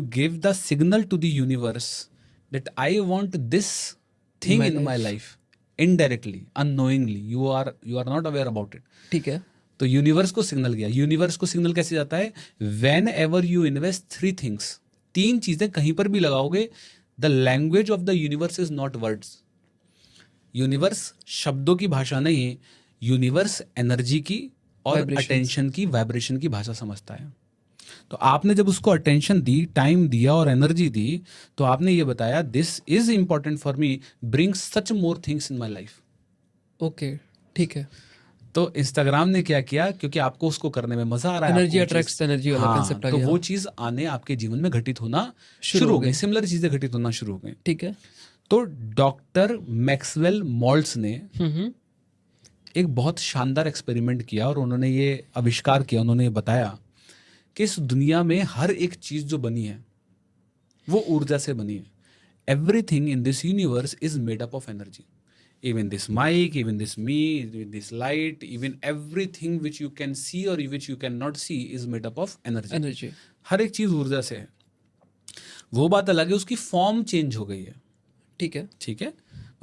Speaker 1: give the signal to the universe that I want this thing
Speaker 2: My
Speaker 1: in my life, indirectly, unknowingly, you are not aware about it.
Speaker 2: ठीक है,
Speaker 1: तो यूनिवर्स को सिग्नल गया। यूनिवर्स को सिग्नल कैसे जाता है? When ever you invest 3 things, 3 चीजें कहीं पर भी लगाओगे, the language of the universe is not words. Universe शब्दों की भाषा नहीं है, यूनिवर्स एनर्जी की और
Speaker 2: Vibrations.
Speaker 1: अटेंशन की, वाइब्रेशन की भाषा समझता है। तो आपने जब उसको अटेंशन दी, टाइम दिया और एनर्जी दी, तो आपने ये बताया this is important for me, bring such more things in my life.
Speaker 2: Okay, ठीक है।
Speaker 1: तो इंस्टाग्राम ने क्या किया, क्योंकि आपको उसको करने में मजा आ रहा है,
Speaker 2: एनर्जी
Speaker 1: आपको वो
Speaker 2: अट्रैक्ट्स
Speaker 1: चीज़-
Speaker 2: एनर्जी वाला
Speaker 1: हाँ,
Speaker 2: कंसेप्ट आ
Speaker 1: तो
Speaker 2: गया।
Speaker 1: वो चीज़ आने आपके जीवन में घटित होना
Speaker 2: शुरू
Speaker 1: शुरू
Speaker 2: हो
Speaker 1: हो गई,
Speaker 2: गई।
Speaker 1: सिमिलर चीज़ें घटित होना शुरू हो गई।
Speaker 2: ठीक है।
Speaker 1: तो डॉक्टर मैक्सवेल मॉल्ट्स ने
Speaker 2: हम्म।
Speaker 1: एक बहुत शानदार एक्सपेरिमेंट किया और उन्होंने ये आविष्कार किया, उन्होंने ये बताया कि इस दुनिया में हर एक चीज़ जो बनी है वो ऊर्जा से बनी है। Everything in this universe is made up of energy. Even this mic, even this me, even this light, even everything which you can see or which you cannot see is made up of energy.
Speaker 2: Energy.
Speaker 1: हर एक चीज़ ऊर्जा से है। वो बात अलग है, उसकी फॉर्म चेंज हो गई है।
Speaker 2: ठीक है।
Speaker 1: ठीक है,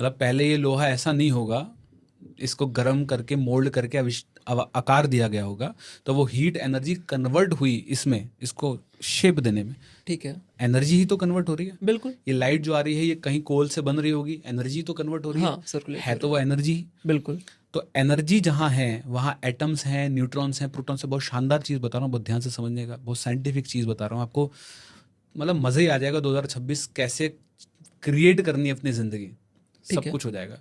Speaker 1: मतलब पहले ये लोहा ऐसा नहीं होगा, इसको गर्म करके मोल्ड करके आकार दिया गया होगा, तो वो हीट एनर्जी कन्वर्ट हुई इसमें, इसको शेप देने में।
Speaker 2: ठीक है।
Speaker 1: एनर्जी ही तो कन्वर्ट हो रही है।
Speaker 2: बिल्कुल।
Speaker 1: ये लाइट जो आ रही है ये कहीं कोल से बन रही होगी, एनर्जी तो कन्वर्ट हो रही
Speaker 2: हाँ, circulate
Speaker 1: है
Speaker 2: हो
Speaker 1: तो वो एनर्जी ही।
Speaker 2: बिल्कुल।
Speaker 1: तो एनर्जी जहाँ है वहाँ एटम्स हैं, न्यूट्रॉन्स हैं, प्रोटॉन्स हैं। बहुत शानदार चीज़ बता रहा हूँ, बहुत ध्यान से समझने का, बहुत साइंटिफिक चीज़ बता रहा हूँ आपको, मतलब मज़े ही आ जाएगा। 2026 कैसे क्रिएट करनी है अपनी ज़िंदगी, सब
Speaker 2: है।
Speaker 1: कुछ हो जाएगा।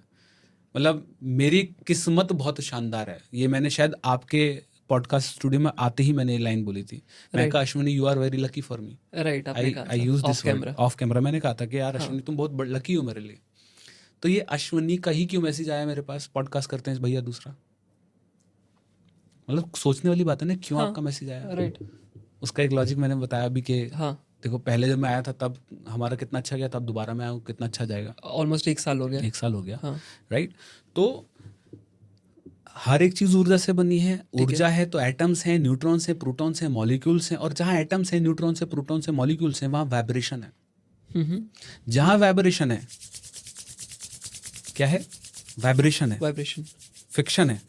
Speaker 1: मतलब मेरी किस्मत बहुत शानदार है, ये मैंने शायद आपके पॉडकास्ट स्टूडियो में आते ही मैंने ये लाइन बोली थी। मैंने कहा Ashwini you are very lucky for me.
Speaker 2: Right, आपने कहा
Speaker 1: आई यूज
Speaker 2: था
Speaker 1: this
Speaker 2: off camera.
Speaker 1: Off camera. मैंने कहा था कि यार अश्विनी तुम बहुत लकी हो मेरे लिए। तो ये अश्विनी का ही क्यों मैसेज आया मेरे पास, पॉडकास्ट करते हैं भैया दूसरा। मतलब सोचने वाली बात है ना, क्यों आपका मैसेज आया।
Speaker 2: राइट।
Speaker 1: उसका एक लॉजिक मैंने बताया अभी कि
Speaker 2: हाँ,
Speaker 1: देखो पहले जब मैं आया था तब हमारा कितना अच्छा गया, तब दोबारा मैं आया हूँ कितना अच्छा जाएगा।
Speaker 2: ऑलमोस्ट 1 साल हो गया।
Speaker 1: 1 साल हो गया।
Speaker 2: हाँ।
Speaker 1: राइट। तो हर एक चीज ऊर्जा से बनी है। ऊर्जा है तो एटम्स हैं, न्यूट्रॉन्स हैं, प्रोटॉन्स हैं, मॉलिक्यूल्स हैं। और जहाँ एटम्स हैं, न्यूट्रॉन्स हैं, प्रोटॉन्स हैं, मॉलिक्यूल्स हैं, वहाँ वाइब्रेशन है। जहाँ वाइब्रेशन है, क्या है? वाइब्रेशन है,
Speaker 2: वाइब्रेशन।
Speaker 1: फिक्शन है।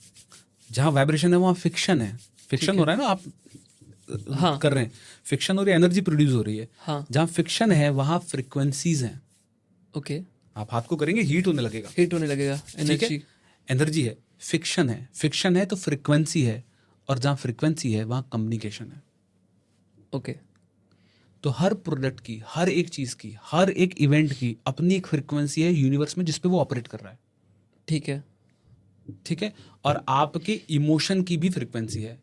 Speaker 1: जहाँ वाइब्रेशन है वहाँ फिक्शन है। फिक्शन हो रहा है ना, आप
Speaker 2: हाँ।
Speaker 1: कर रहे हैं, फिक्शन हो रही है, एनर्जी प्रोड्यूस हो रही है।
Speaker 2: हाँ।
Speaker 1: जहाँ फिक्शन है वहाँ फ्रिक्वेंसीज हैं।
Speaker 2: ओके।
Speaker 1: आप हाथ को करेंगे हीट होने लगेगा,
Speaker 2: हिट होने लगेगा,
Speaker 1: ठीक है,
Speaker 2: एनर्जी।
Speaker 1: एनर्जी है। फिक्शन है, फिक्शन है तो फ्रिक्वेंसी है, और जहाँ फ्रिक्वेंसी है वहाँ कम्युनिकेशन है।
Speaker 2: ओके।
Speaker 1: तो हर प्रोडक्ट की, हर एक चीज की, हर एक इवेंट की अपनी एक फ्रिक्वेंसी है यूनिवर्स में जिस पे वो ऑपरेट कर रहा है।
Speaker 2: ठीक है।
Speaker 1: ठीक है, और आपके इमोशन की भी फ्रिक्वेंसी है।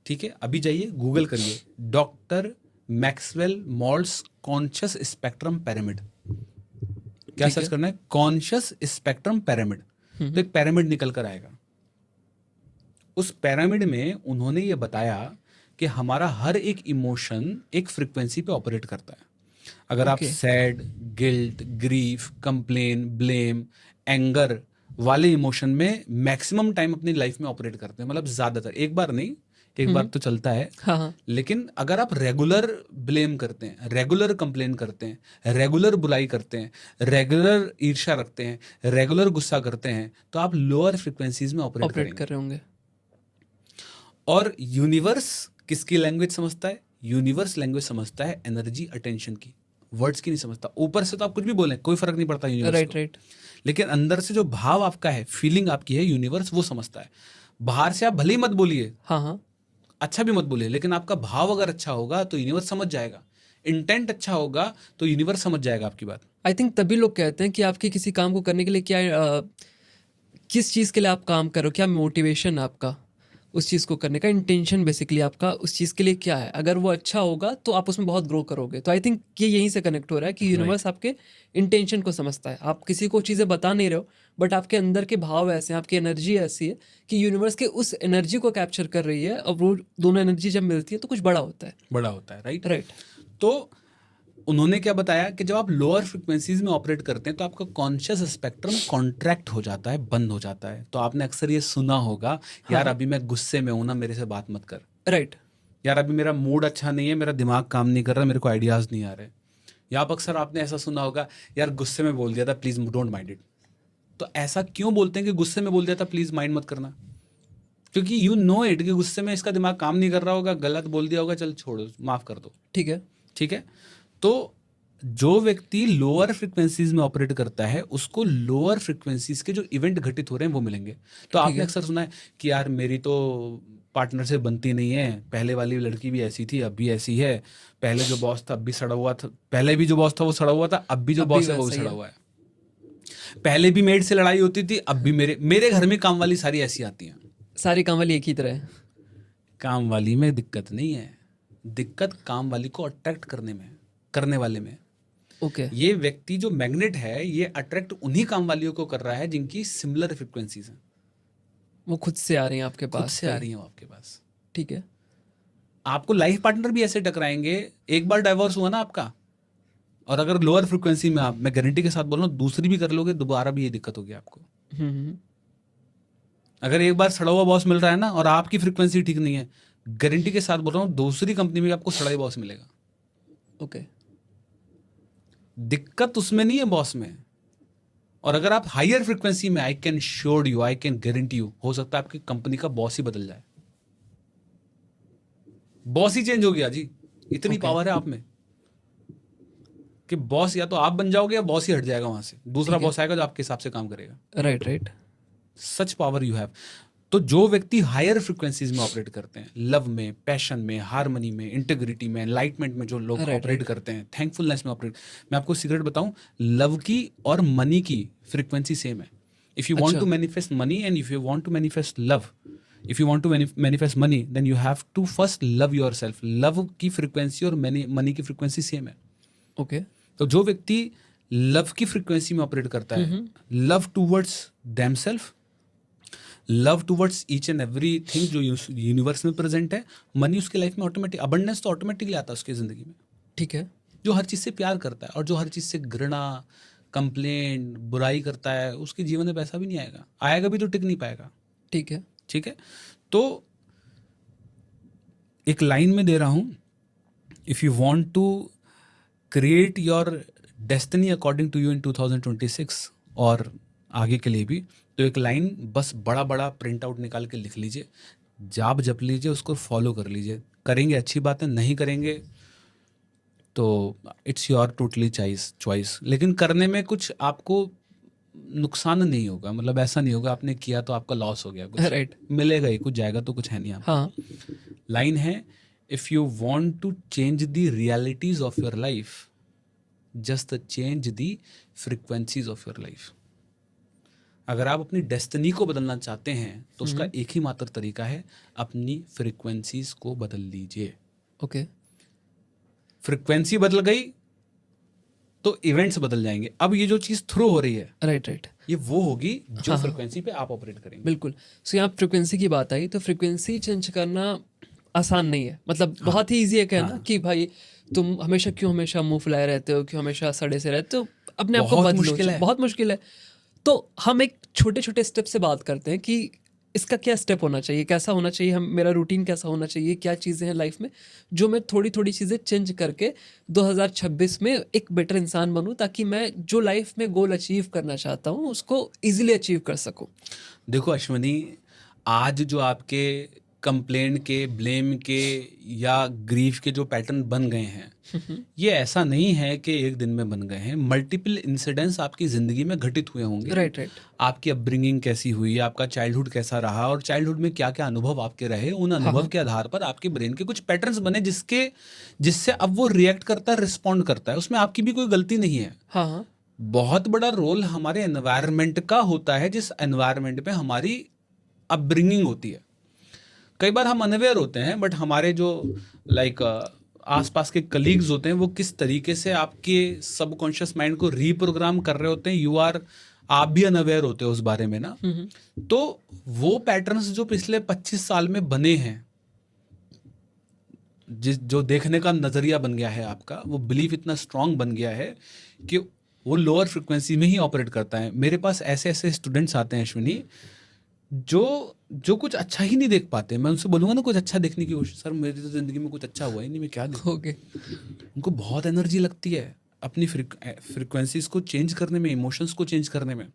Speaker 1: ठीक है, अभी जाइए गूगल करिए doctor Maxwell malts conscious spectrum pyramid. क्या सर्च करना है? Conscious spectrum pyramid. तो एक पिरामिड निकल कर आएगा। उस पिरामिड में उन्होंने ये बताया कि हमारा हर एक इमोशन एक फ्रिक्वेंसी पे ऑपरेट करता है। अगर आप sad, guilt, grief, complain, blame, anger वाले इमोशन में मैक्सिमम टाइम अपनी लाइफ में ऑपरेट करते हैं, मतलब ज्यादातर, एक बार नहीं, एक बार तो चलता है।
Speaker 2: हाँ।
Speaker 1: लेकिन अगर आप रेगुलर ब्लेम करते हैं, रेगुलर कंप्लेन करते हैं, रेगुलर बुराई करते हैं, रेगुलर ईर्ष्या रखते हैं, रेगुलर गुस्सा करते हैं, तो आप लोअर फ्रिक्वेंसीज में ऑपरेट
Speaker 2: ऑपरेट
Speaker 1: करेंगे।
Speaker 2: कर रहे होंगे।
Speaker 1: और यूनिवर्स किसकी लैंग्वेज समझता है? यूनिवर्स लैंग्वेज समझता है एनर्जी, अटेंशन की, वर्ड्स की नहीं समझता। ऊपर से तो आप कुछ भी बोलें, कोई फर्क नहीं पड़ता यूनिवर्स
Speaker 2: राइट,
Speaker 1: को।
Speaker 2: राइट।
Speaker 1: लेकिन अंदर से जो भाव आपका है, फीलिंग आपकी है, यूनिवर्स वो समझता है। बाहर से आप भले ही मत बोलिए,
Speaker 2: हाँ, हाँ।
Speaker 1: अच्छा भी मत बोलिए, लेकिन आपका भाव अगर अच्छा होगा तो यूनिवर्स समझ जाएगा। इंटेंट अच्छा होगा तो यूनिवर्स समझ जाएगा आपकी बात।
Speaker 2: आई थिंक तभी लोग कहते हैं कि आपके किसी काम को करने के लिए क्या किस चीज़ के लिए आप काम करो, क्या मोटिवेशन आपका उस चीज़ को करने का, इंटेंशन बेसिकली आपका उस चीज़ के लिए क्या है। अगर वो अच्छा होगा तो आप उसमें बहुत ग्रो करोगे। तो आई थिंक ये यहीं से कनेक्ट हो रहा है कि यूनिवर्स आपके इंटेंशन को समझता है। आप किसी को चीज़ें बता नहीं रहे हो, बट आपके अंदर के भाव ऐसे हैं, आपकी एनर्जी ऐसी है कि यूनिवर्स के उस एनर्जी को कैप्चर कर रही है। और वो दोनों एनर्जी जब मिलती है तो कुछ बड़ा होता है।
Speaker 1: बड़ा होता है, राइट।
Speaker 2: राइट।
Speaker 1: तो उन्होंने क्या बताया कि जब आप लोअर फ्रिक्वेंसीज में ऑपरेट करते हैं तो आपका कॉन्शियस स्पेक्ट्रम कॉन्ट्रैक्ट हो जाता है, बंद हो जाता है। तो आपने अक्सर ये सुना होगा, यार अभी मैं गुस्से में हूं ना, मेरे से बात मत कर।
Speaker 2: राइट।
Speaker 1: यार अभी मेरा मूड अच्छा नहीं है, मेरा दिमाग काम नहीं कर रहा, मेरे को आइडियाज नहीं आ रहे। या आप अक्सर आपने ऐसा सुना होगा, यार गुस्से में बोल दिया था, प्लीज डोंट माइंड इट। तो ऐसा क्यों बोलते हैं कि गुस्से में बोल दिया था, प्लीज माइंड मत करना? क्योंकि यू नो इट कि गुस्से में इसका दिमाग काम नहीं कर रहा होगा, गलत बोल दिया होगा, चल छोड़ो, माफ कर दो।
Speaker 2: ठीक है।
Speaker 1: ठीक है। तो जो व्यक्ति लोअर फ्रिक्वेंसीज में ऑपरेट करता है उसको लोअर फ्रिक्वेंसीज के जो इवेंट घटित हो रहे हैं वो मिलेंगे। तो
Speaker 2: ठीक
Speaker 1: आपने
Speaker 2: है।
Speaker 1: अक्सर सुना है कि यार मेरी तो पार्टनर से बनती नहीं है, पहले वाली लड़की भी ऐसी थी, अब भी ऐसी है, पहले जो बॉस था अब भी सड़ा हुआ था, पहले भी जो बॉस था वो सड़ा हुआ था, अब भी जो
Speaker 2: अब भी
Speaker 1: बॉस है वो भी
Speaker 2: वैसा ही
Speaker 1: सड़ा
Speaker 2: है।
Speaker 1: हुआ है, पहले भी मेड से लड़ाई होती थी, अब भी मेरे मेरे घर में काम वाली सारी ऐसी आती हैं।
Speaker 2: सारी काम वाली एक ही तरह है।
Speaker 1: काम वाली में दिक्कत नहीं है, दिक्कत काम वाली को अट्रैक्ट करने में, करने वाले में।
Speaker 2: ओके।
Speaker 1: ये व्यक्ति जो मैग्नेट है ये अट्रैक्ट उन्हीं काम वालियों को कर रहा है जिनकी सिमिलर फ्रिक्वेंसीज हैं,
Speaker 2: वो खुद से आ रही हैं आपके
Speaker 1: खुद
Speaker 2: पास
Speaker 1: से आ
Speaker 2: भाई।
Speaker 1: रही हैं वो आपके पास।
Speaker 2: ठीक है।
Speaker 1: आपको लाइफ पार्टनर भी ऐसे टकराएंगे, एक बार डाइवोर्स हुआ ना आपका, और अगर लोअर फ्रिक्वेंसी में आप, मैं गारंटी के साथ बोल रहा हूँ, दूसरी भी कर लोगे दोबारा भी ये दिक्कत होगी आपको।
Speaker 2: हम्म।
Speaker 1: अगर एक बार सड़ा हुआ बॉस मिल रहा है ना और आपकी फ्रिक्वेंसी ठीक नहीं है, गारंटी के साथ बोल रहा हूँ दूसरी कंपनी में आपको सड़ा ही बॉस मिलेगा।
Speaker 2: ओके।
Speaker 1: दिक्कत उसमें नहीं है बॉस में। और अगर आप हायर फ्रिक्वेंसी में, I can sure you, I can guarantee you, हो सकता है आपकी कंपनी का बॉस ही बदल जाए, बॉस ही चेंज हो गया जी। इतनी
Speaker 2: Okay.
Speaker 1: पावर है आप में कि बॉस या तो आप बन जाओगे या बॉस ही हट जाएगा वहां से, दूसरा
Speaker 2: ठीक है।
Speaker 1: बॉस आएगा जो आपके हिसाब से काम करेगा।
Speaker 2: Right right.
Speaker 1: Such power you have. तो जो व्यक्ति हायर फ्रिक्वेंसीज में ऑपरेट करते हैं, लव में, पैशन में, हार्मनी में, इंटीग्रिटी में, एनलाइटमेंट में जो लोग
Speaker 2: Right,
Speaker 1: ऑपरेट
Speaker 2: right.
Speaker 1: करते हैं, थैंकफुलनेस में ऑपरेट, मैं आपको सीक्रेट बताऊं, लव की और मनी की फ्रिक्वेंसी सेम है। इफ यू वांट
Speaker 2: अच्छा।
Speaker 1: To manifest money and if you want to manifest love, if you want to manifest money then you have to first love yourself. Love की फ्रिक्वेंसी और मनी की फ्रिक्वेंसी सेम है।
Speaker 2: ओके।
Speaker 1: तो जो व्यक्ति लव की फ्रिक्वेंसी में ऑपरेट करता है, love towards themselves, love towards each and everything जो यूनिवर्स में प्रेजेंट है, मनी उसकी लाइफ में ऑटोमेटिक, अबंडेंस तो ऑटोमेटिकली आता है उसकी जिंदगी में।
Speaker 2: ठीक है।
Speaker 1: जो हर चीज़ से प्यार करता है और जो हर चीज़ से घृणा, कंप्लेन, बुराई करता है, उसके जीवन में पैसा भी नहीं आएगा, आएगा भी तो टिक नहीं पाएगा।
Speaker 2: ठीक है।
Speaker 1: ठीक है। तो एक लाइन में दे रहा हूं, if you want to create your destiny according to you in 2026 और आगे के लिए भी, तो एक लाइन बस बड़ा बड़ा प्रिंट आउट निकाल के लिख लीजिए, जाप जप लीजिए, उसको फॉलो कर लीजिए। करेंगे अच्छी बात है, नहीं करेंगे तो इट्स योर टोटली चॉइस। लेकिन करने में कुछ आपको नुकसान नहीं होगा, मतलब ऐसा नहीं होगा आपने किया तो आपका लॉस हो गया, कुछ
Speaker 2: राइट।
Speaker 1: मिलेगा ही, कुछ जाएगा तो कुछ है नहीं आपको।
Speaker 2: हाँ।
Speaker 1: लाइन है, if you want to change the realities of your life, just change the frequencies of your life. अगर आप अपनी डेस्टिनी को बदलना चाहते हैं तो उसका एक ही मात्र तरीका है, अपनी फ्रीक्वेंसीज को बदल लीजिए।
Speaker 2: ओके।
Speaker 1: फ्रीक्वेंसी बदल गई तो इवेंट्स बदल जाएंगे। अब ये जो चीज थ्रो हो रही है,
Speaker 2: राइट राइट।
Speaker 1: ये वो होगी जो
Speaker 2: हाँ, हाँ।
Speaker 1: फ्रीक्वेंसी पे आप ऑपरेट करेंगे।
Speaker 2: बिल्कुल। सो यहाँ फ्रिक्वेंसी की बात आई, तो फ्रिक्वेंसी चेंज करना आसान नहीं है, मतलब बहुत ही ईजी है कहना कि भाई तुम हमेशा मुंह फुलाए रहते हो, क्यों हमेशा सड़े से रहते हो, अपने आप को
Speaker 1: बहुत
Speaker 2: बदलो।
Speaker 1: मुश्किल है।
Speaker 2: बहुत मुश्किल है। तो हम एक छोटे छोटे स्टेप से बात करते हैं कि इसका क्या स्टेप होना चाहिए, कैसा होना चाहिए, हम मेरा रूटीन कैसा होना चाहिए, क्या चीज़ें हैं लाइफ में जो मैं थोड़ी थोड़ी चीज़ें चेंज करके 2026 में एक बेटर इंसान बनूं, ताकि मैं जो लाइफ में गोल अचीव करना चाहता हूं उसको इजीली अचीव कर सकूं।
Speaker 1: देखो अश्वनी, आज जो आपके कंप्लेंट के, ब्लेम के या ग्रीफ के जो पैटर्न बन गए हैं, ये ऐसा नहीं है कि एक दिन में बन गए हैं। मल्टीपल इंसिडेंट्स आपकी ज़िंदगी में घटित हुए होंगे।
Speaker 2: Right right.
Speaker 1: आपकी अपब्रिंगिंग कैसी हुई, आपका चाइल्डहुड कैसा रहा और चाइल्डहुड में क्या क्या अनुभव आपके रहे, उन अनुभव के आधार पर आपके ब्रेन के कुछ पैटर्न्स बने जिससे अब वो रिएक्ट करता है, रिस्पॉन्ड करता है। उसमें आपकी भी कोई गलती नहीं है।
Speaker 2: हाँ हाँ।
Speaker 1: बहुत बड़ा रोल हमारे एनवायरनमेंट का होता है, जिस एनवायरनमेंट पे हमारी अपब्रिंगिंग होती है। कई बार हम अनअवेयर होते हैं, बट हमारे जो लाइक आसपास के कलीग्स होते हैं वो किस तरीके से आपके सबकॉन्शियस माइंड को रीप्रोग्राम कर रहे होते हैं, आप भी अनअवेयर होते हो उस बारे में ना। तो वो पैटर्न्स जो पिछले 25 साल में बने हैं, जो देखने का नजरिया बन गया है आपका, वो बिलीफ इतना स्ट्रांग बन गया है कि वो लोअर फ्रिक्वेंसी में ही ऑपरेट करता है। मेरे पास ऐसे ऐसे स्टूडेंट्स आते हैं अश्विनी, जो कुछ अच्छा ही नहीं देख पाते। मैं उनसे बोलूंगा ना कुछ अच्छा देखने की कोशिश, सर मेरी तो जिंदगी में कुछ अच्छा हुआ ही नहीं, मैं क्या देखूं।
Speaker 2: ओके।
Speaker 1: उनको बहुत एनर्जी लगती है अपनी फ्रिक्वेंसीज को चेंज करने में, इमोशंस को चेंज करने में।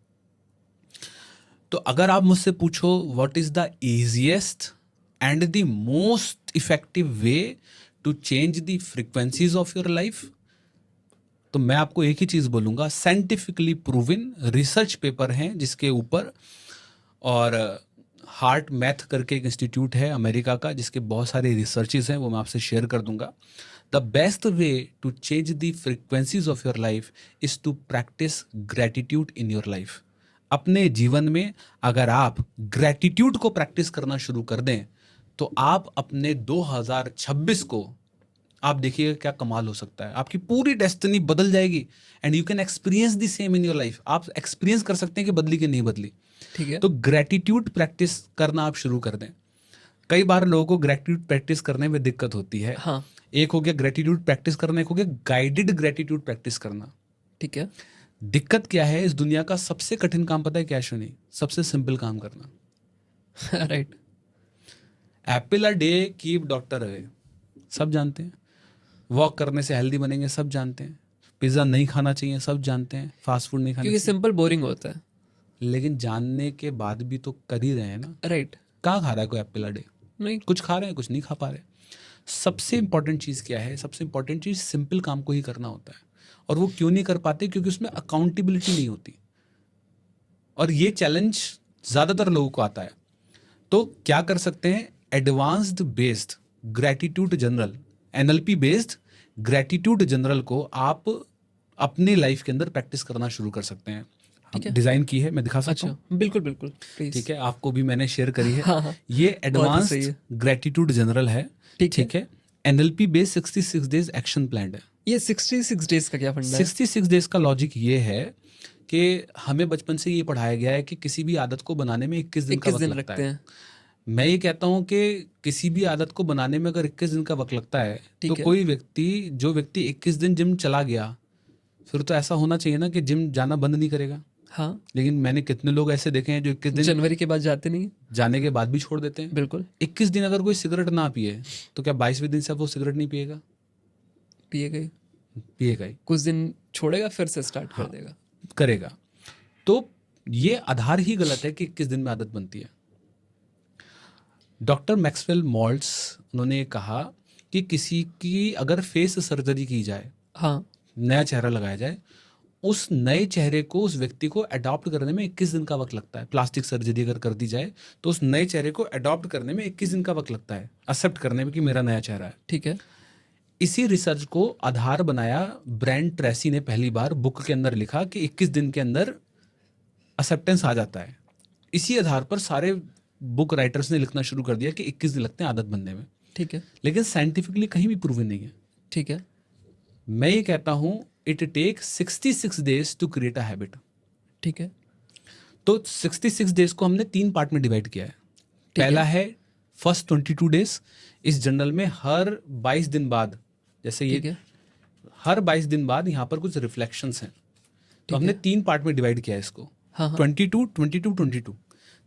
Speaker 1: तो अगर आप मुझसे पूछो what is the easiest and the most effective way to change the frequencies of your life, तो मैं आपको एक ही चीज़ बोलूँगा, साइंटिफिकली प्रूवन रिसर्च पेपर हैं जिसके ऊपर, और हार्ट मैथ करके एक इंस्टीट्यूट है अमेरिका का जिसके बहुत सारे रिसर्चेज हैं, वो मैं आपसे शेयर कर दूंगा. The best way to change the frequencies of your life is to practise gratitude in your life. अपने जीवन में अगर आप ग्रैटिट्यूड को प्रैक्टिस करना शुरू कर दें तो आप अपने 2026 को, आप देखिएगा क्या कमाल हो सकता है. आपकी पूरी डेस्टिनी बदल जाएगी and you can experience the same in your life. आप एक्सपीरियंस कर सकते हैं कि बदली कि नहीं बदली.
Speaker 2: ठीक है.
Speaker 1: तो ग्रैटिट्यूड प्रैक्टिस करना आप शुरू कर दें. कई बार लोगों को ग्रैटिट्यूड प्रैक्टिस करने में दिक्कत होती है.
Speaker 2: हाँ.
Speaker 1: एक हो गया ग्रैटिट्यूड प्रैक्टिस करना, एक हो गया गाइडेड ग्रैटिट्यूड प्रैक्टिस करना.
Speaker 2: ठीक है.
Speaker 1: दिक्कत क्या है, इस दुनिया का सबसे कठिन काम पता है क्या अश्विनी? सबसे सिंपल काम करना.
Speaker 2: Right.
Speaker 1: Apple a day keep doctor away, सब जानते हैं. वॉक करने से हेल्दी बनेंगे, सब जानते हैं. पिज्ज़ा नहीं खाना चाहिए, सब जानते हैं. फास्ट फूड नहीं खाना
Speaker 2: क्योंकि
Speaker 1: चाहिए,
Speaker 2: सिंपल बोरिंग होता है.
Speaker 1: लेकिन जानने के बाद भी तो कर ही रहे हैं ना.
Speaker 2: राइट.
Speaker 1: कहाँ खा रहा है कोई एप्पल अ डे?
Speaker 2: नहीं.
Speaker 1: कुछ खा रहे हैं, कुछ नहीं खा पा रहे. सबसे इंपॉर्टेंट चीज़ क्या है? सबसे इंपॉर्टेंट चीज़ सिंपल काम को ही करना होता है. और वो क्यों नहीं कर पाते? क्योंकि उसमें अकाउंटेबिलिटी नहीं होती. और ये चैलेंज ज़्यादातर लोगों को आता है. तो क्या कर सकते हैं? Advanced based gratitude general, NLP based gratitude general को आप अपनी लाइफ के अंदर प्रैक्टिस करना शुरू कर सकते हैं. डिज़ाइन की है, मैं दिखा सकता हूँ.
Speaker 2: अच्छा, बिल्कुल बिल्कुल, प्लीज.
Speaker 1: ठीक है, आपको भी मैंने शेयर करी है.
Speaker 2: हाँ, हाँ.
Speaker 1: ये
Speaker 2: सही
Speaker 1: एडवांस्ड
Speaker 2: है.
Speaker 1: ग्रैटिट्यूड जनरल है. ठीक है. NLP based 66 days action plan है.
Speaker 2: ये 66 डेज का क्या फंडा है?
Speaker 1: 66 डेज का लॉजिक ये है कि हमें बचपन से ये पढ़ाया गया है कि किसी भी आदत को बनाने में 21 दिन का
Speaker 2: 21
Speaker 1: वक्त
Speaker 2: दिन
Speaker 1: लगता
Speaker 2: रखते
Speaker 1: है.
Speaker 2: हैं.
Speaker 1: मैं ये कहता हूँ कि किसी भी आदत को बनाने में अगर 21 दिन का वक्त लगता है
Speaker 2: ठीक
Speaker 1: तो
Speaker 2: है.
Speaker 1: कोई व्यक्ति, जो व्यक्ति 21 दिन जिम चला गया, फिर तो ऐसा होना चाहिए ना कि जिम जाना बंद नहीं करेगा.
Speaker 2: हाँ.
Speaker 1: लेकिन मैंने कितने लोग ऐसे देखे हैं जो 21 दिन
Speaker 2: जनवरी के बाद जाते नहीं.
Speaker 1: जाने के बाद भी छोड़ देते हैं.
Speaker 2: बिल्कुल.
Speaker 1: 21 दिन अगर कोई सिगरेट ना पिए तो क्या 22वें दिन से अब वो सिगरेट नहीं पिएगा?
Speaker 2: पिए गए.
Speaker 1: पिएगा ही.
Speaker 2: कुछ दिन छोड़ेगा, फिर से स्टार्ट कर देगा.
Speaker 1: करेगा. तो ये आधार ही गलत है कि 21 दिन में आदत बनती है. डॉक्टर मैक्सवेल मॉल्ट्स, उन्होंने कहा कि किसी की अगर फेस सर्जरी की जाए,
Speaker 2: हाँ.
Speaker 1: नया चेहरा लगाया जाए, उस नए चेहरे को, उस व्यक्ति को अडॉप्ट करने में 21 दिन का वक्त लगता है. प्लास्टिक सर्जरी अगर कर दी जाए तो उस नए चेहरे को अडॉप्ट करने में 21 दिन का वक्त लगता है, एक्सेप्ट करने में कि मेरा नया चेहरा है.
Speaker 2: ठीक है.
Speaker 1: इसी रिसर्च को आधार बनाया ब्रायन ट्रेसी ने. पहली बार बुक के अंदर लिखा कि 21 दिन के अंदर एक्सेप्टेंस आ जाता है. इसी आधार पर सारे बुक राइटर्स ने लिखना शुरू कर दिया कि 21 दिन लगते हैं आदत बनने में.
Speaker 2: ठीक है.
Speaker 1: लेकिन साइंटिफिकली कहीं भी प्रूवन नहीं है.
Speaker 2: ठीक है.
Speaker 1: मैं ये कहता हूँ it take 66 days to create a habit.
Speaker 2: ठीक है.
Speaker 1: तो 66 डेज को हमने 3 पार्ट में डिवाइड किया है. पहला है फर्स्ट 22 डेज. इस जर्नल में हर 22 दिन बाद, जैसे
Speaker 2: ठीक
Speaker 1: ये
Speaker 2: है.
Speaker 1: हर 22 दिन बाद यहाँ पर कुछ रिफ्लेक्शंस हैं. तो हमने 3 पार्ट में डिवाइड किया है इसको.
Speaker 2: हाँ, हाँ.
Speaker 1: 22, 22, 22.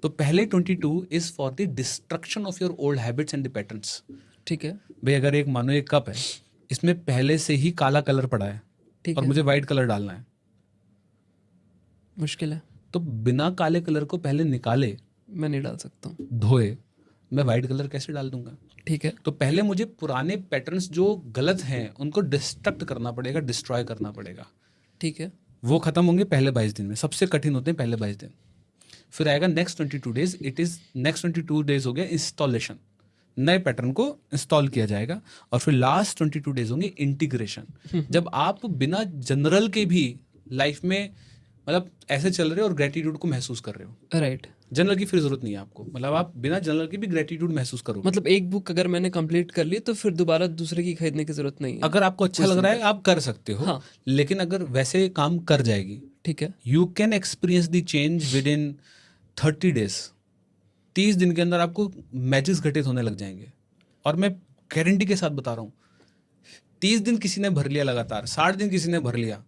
Speaker 1: तो पहले 22 is for the destruction of your old habits and the patterns.
Speaker 2: ठीक है.
Speaker 1: भाई अगर एक मानो एक कप है, इसमें पहले से ही काला कलर पड़ा है
Speaker 2: ठीक
Speaker 1: और
Speaker 2: है.
Speaker 1: मुझे वाइट कलर डालना है,
Speaker 2: मुश्किल है.
Speaker 1: तो बिना काले कलर को पहले निकाले,
Speaker 2: मैं नहीं डाल सकता हूँ.
Speaker 1: धोए, मैं वाइट कलर कैसे डाल दूंगा?
Speaker 2: ठीक है.
Speaker 1: तो पहले मुझे पुराने पैटर्न्स जो गलत हैं उनको डिस्ट्रक्ट करना पड़ेगा, डिस्ट्रॉय करना पड़ेगा.
Speaker 2: ठीक है.
Speaker 1: वो खत्म होंगे पहले 22 दिन में. सबसे कठिन होते हैं पहले 22 दिन. फिर आएगा next 22 days. It is next 22 days हो गया इंस्टॉलेशन. नए पैटर्न को इंस्टॉल किया जाएगा. और फिर लास्ट 22 डेज होंगे इंटीग्रेशन. जब आप बिना जनरल के भी लाइफ में मतलब ऐसे चल रहे हो और ग्रेटिट्यूड को महसूस कर रहे हो.
Speaker 2: राइट.
Speaker 1: जनरल की फिर जरूरत नहीं है आपको. मतलब आप बिना जनरल के भी ग्रेटिट्यूड महसूस करोगे.
Speaker 2: मतलब एक बुक अगर मैंने कंप्लीट कर ली तो फिर दोबारा दूसरे की खरीदने की जरूरत नहीं है.
Speaker 1: अगर आपको अच्छा लग रहा है आप कर सकते हो.
Speaker 2: हाँ.
Speaker 1: लेकिन अगर वैसे काम कर जाएगी,
Speaker 2: ठीक है.
Speaker 1: You can experience the change with in 30 days. 30 दिन के अंदर आपको मैचेस घटित होने लग जाएंगे. और मैं गारंटी के साथ बता रहा हूँ, 30 दिन किसी ने भर लिया लगातार, 60 दिन किसी ने भर लिया,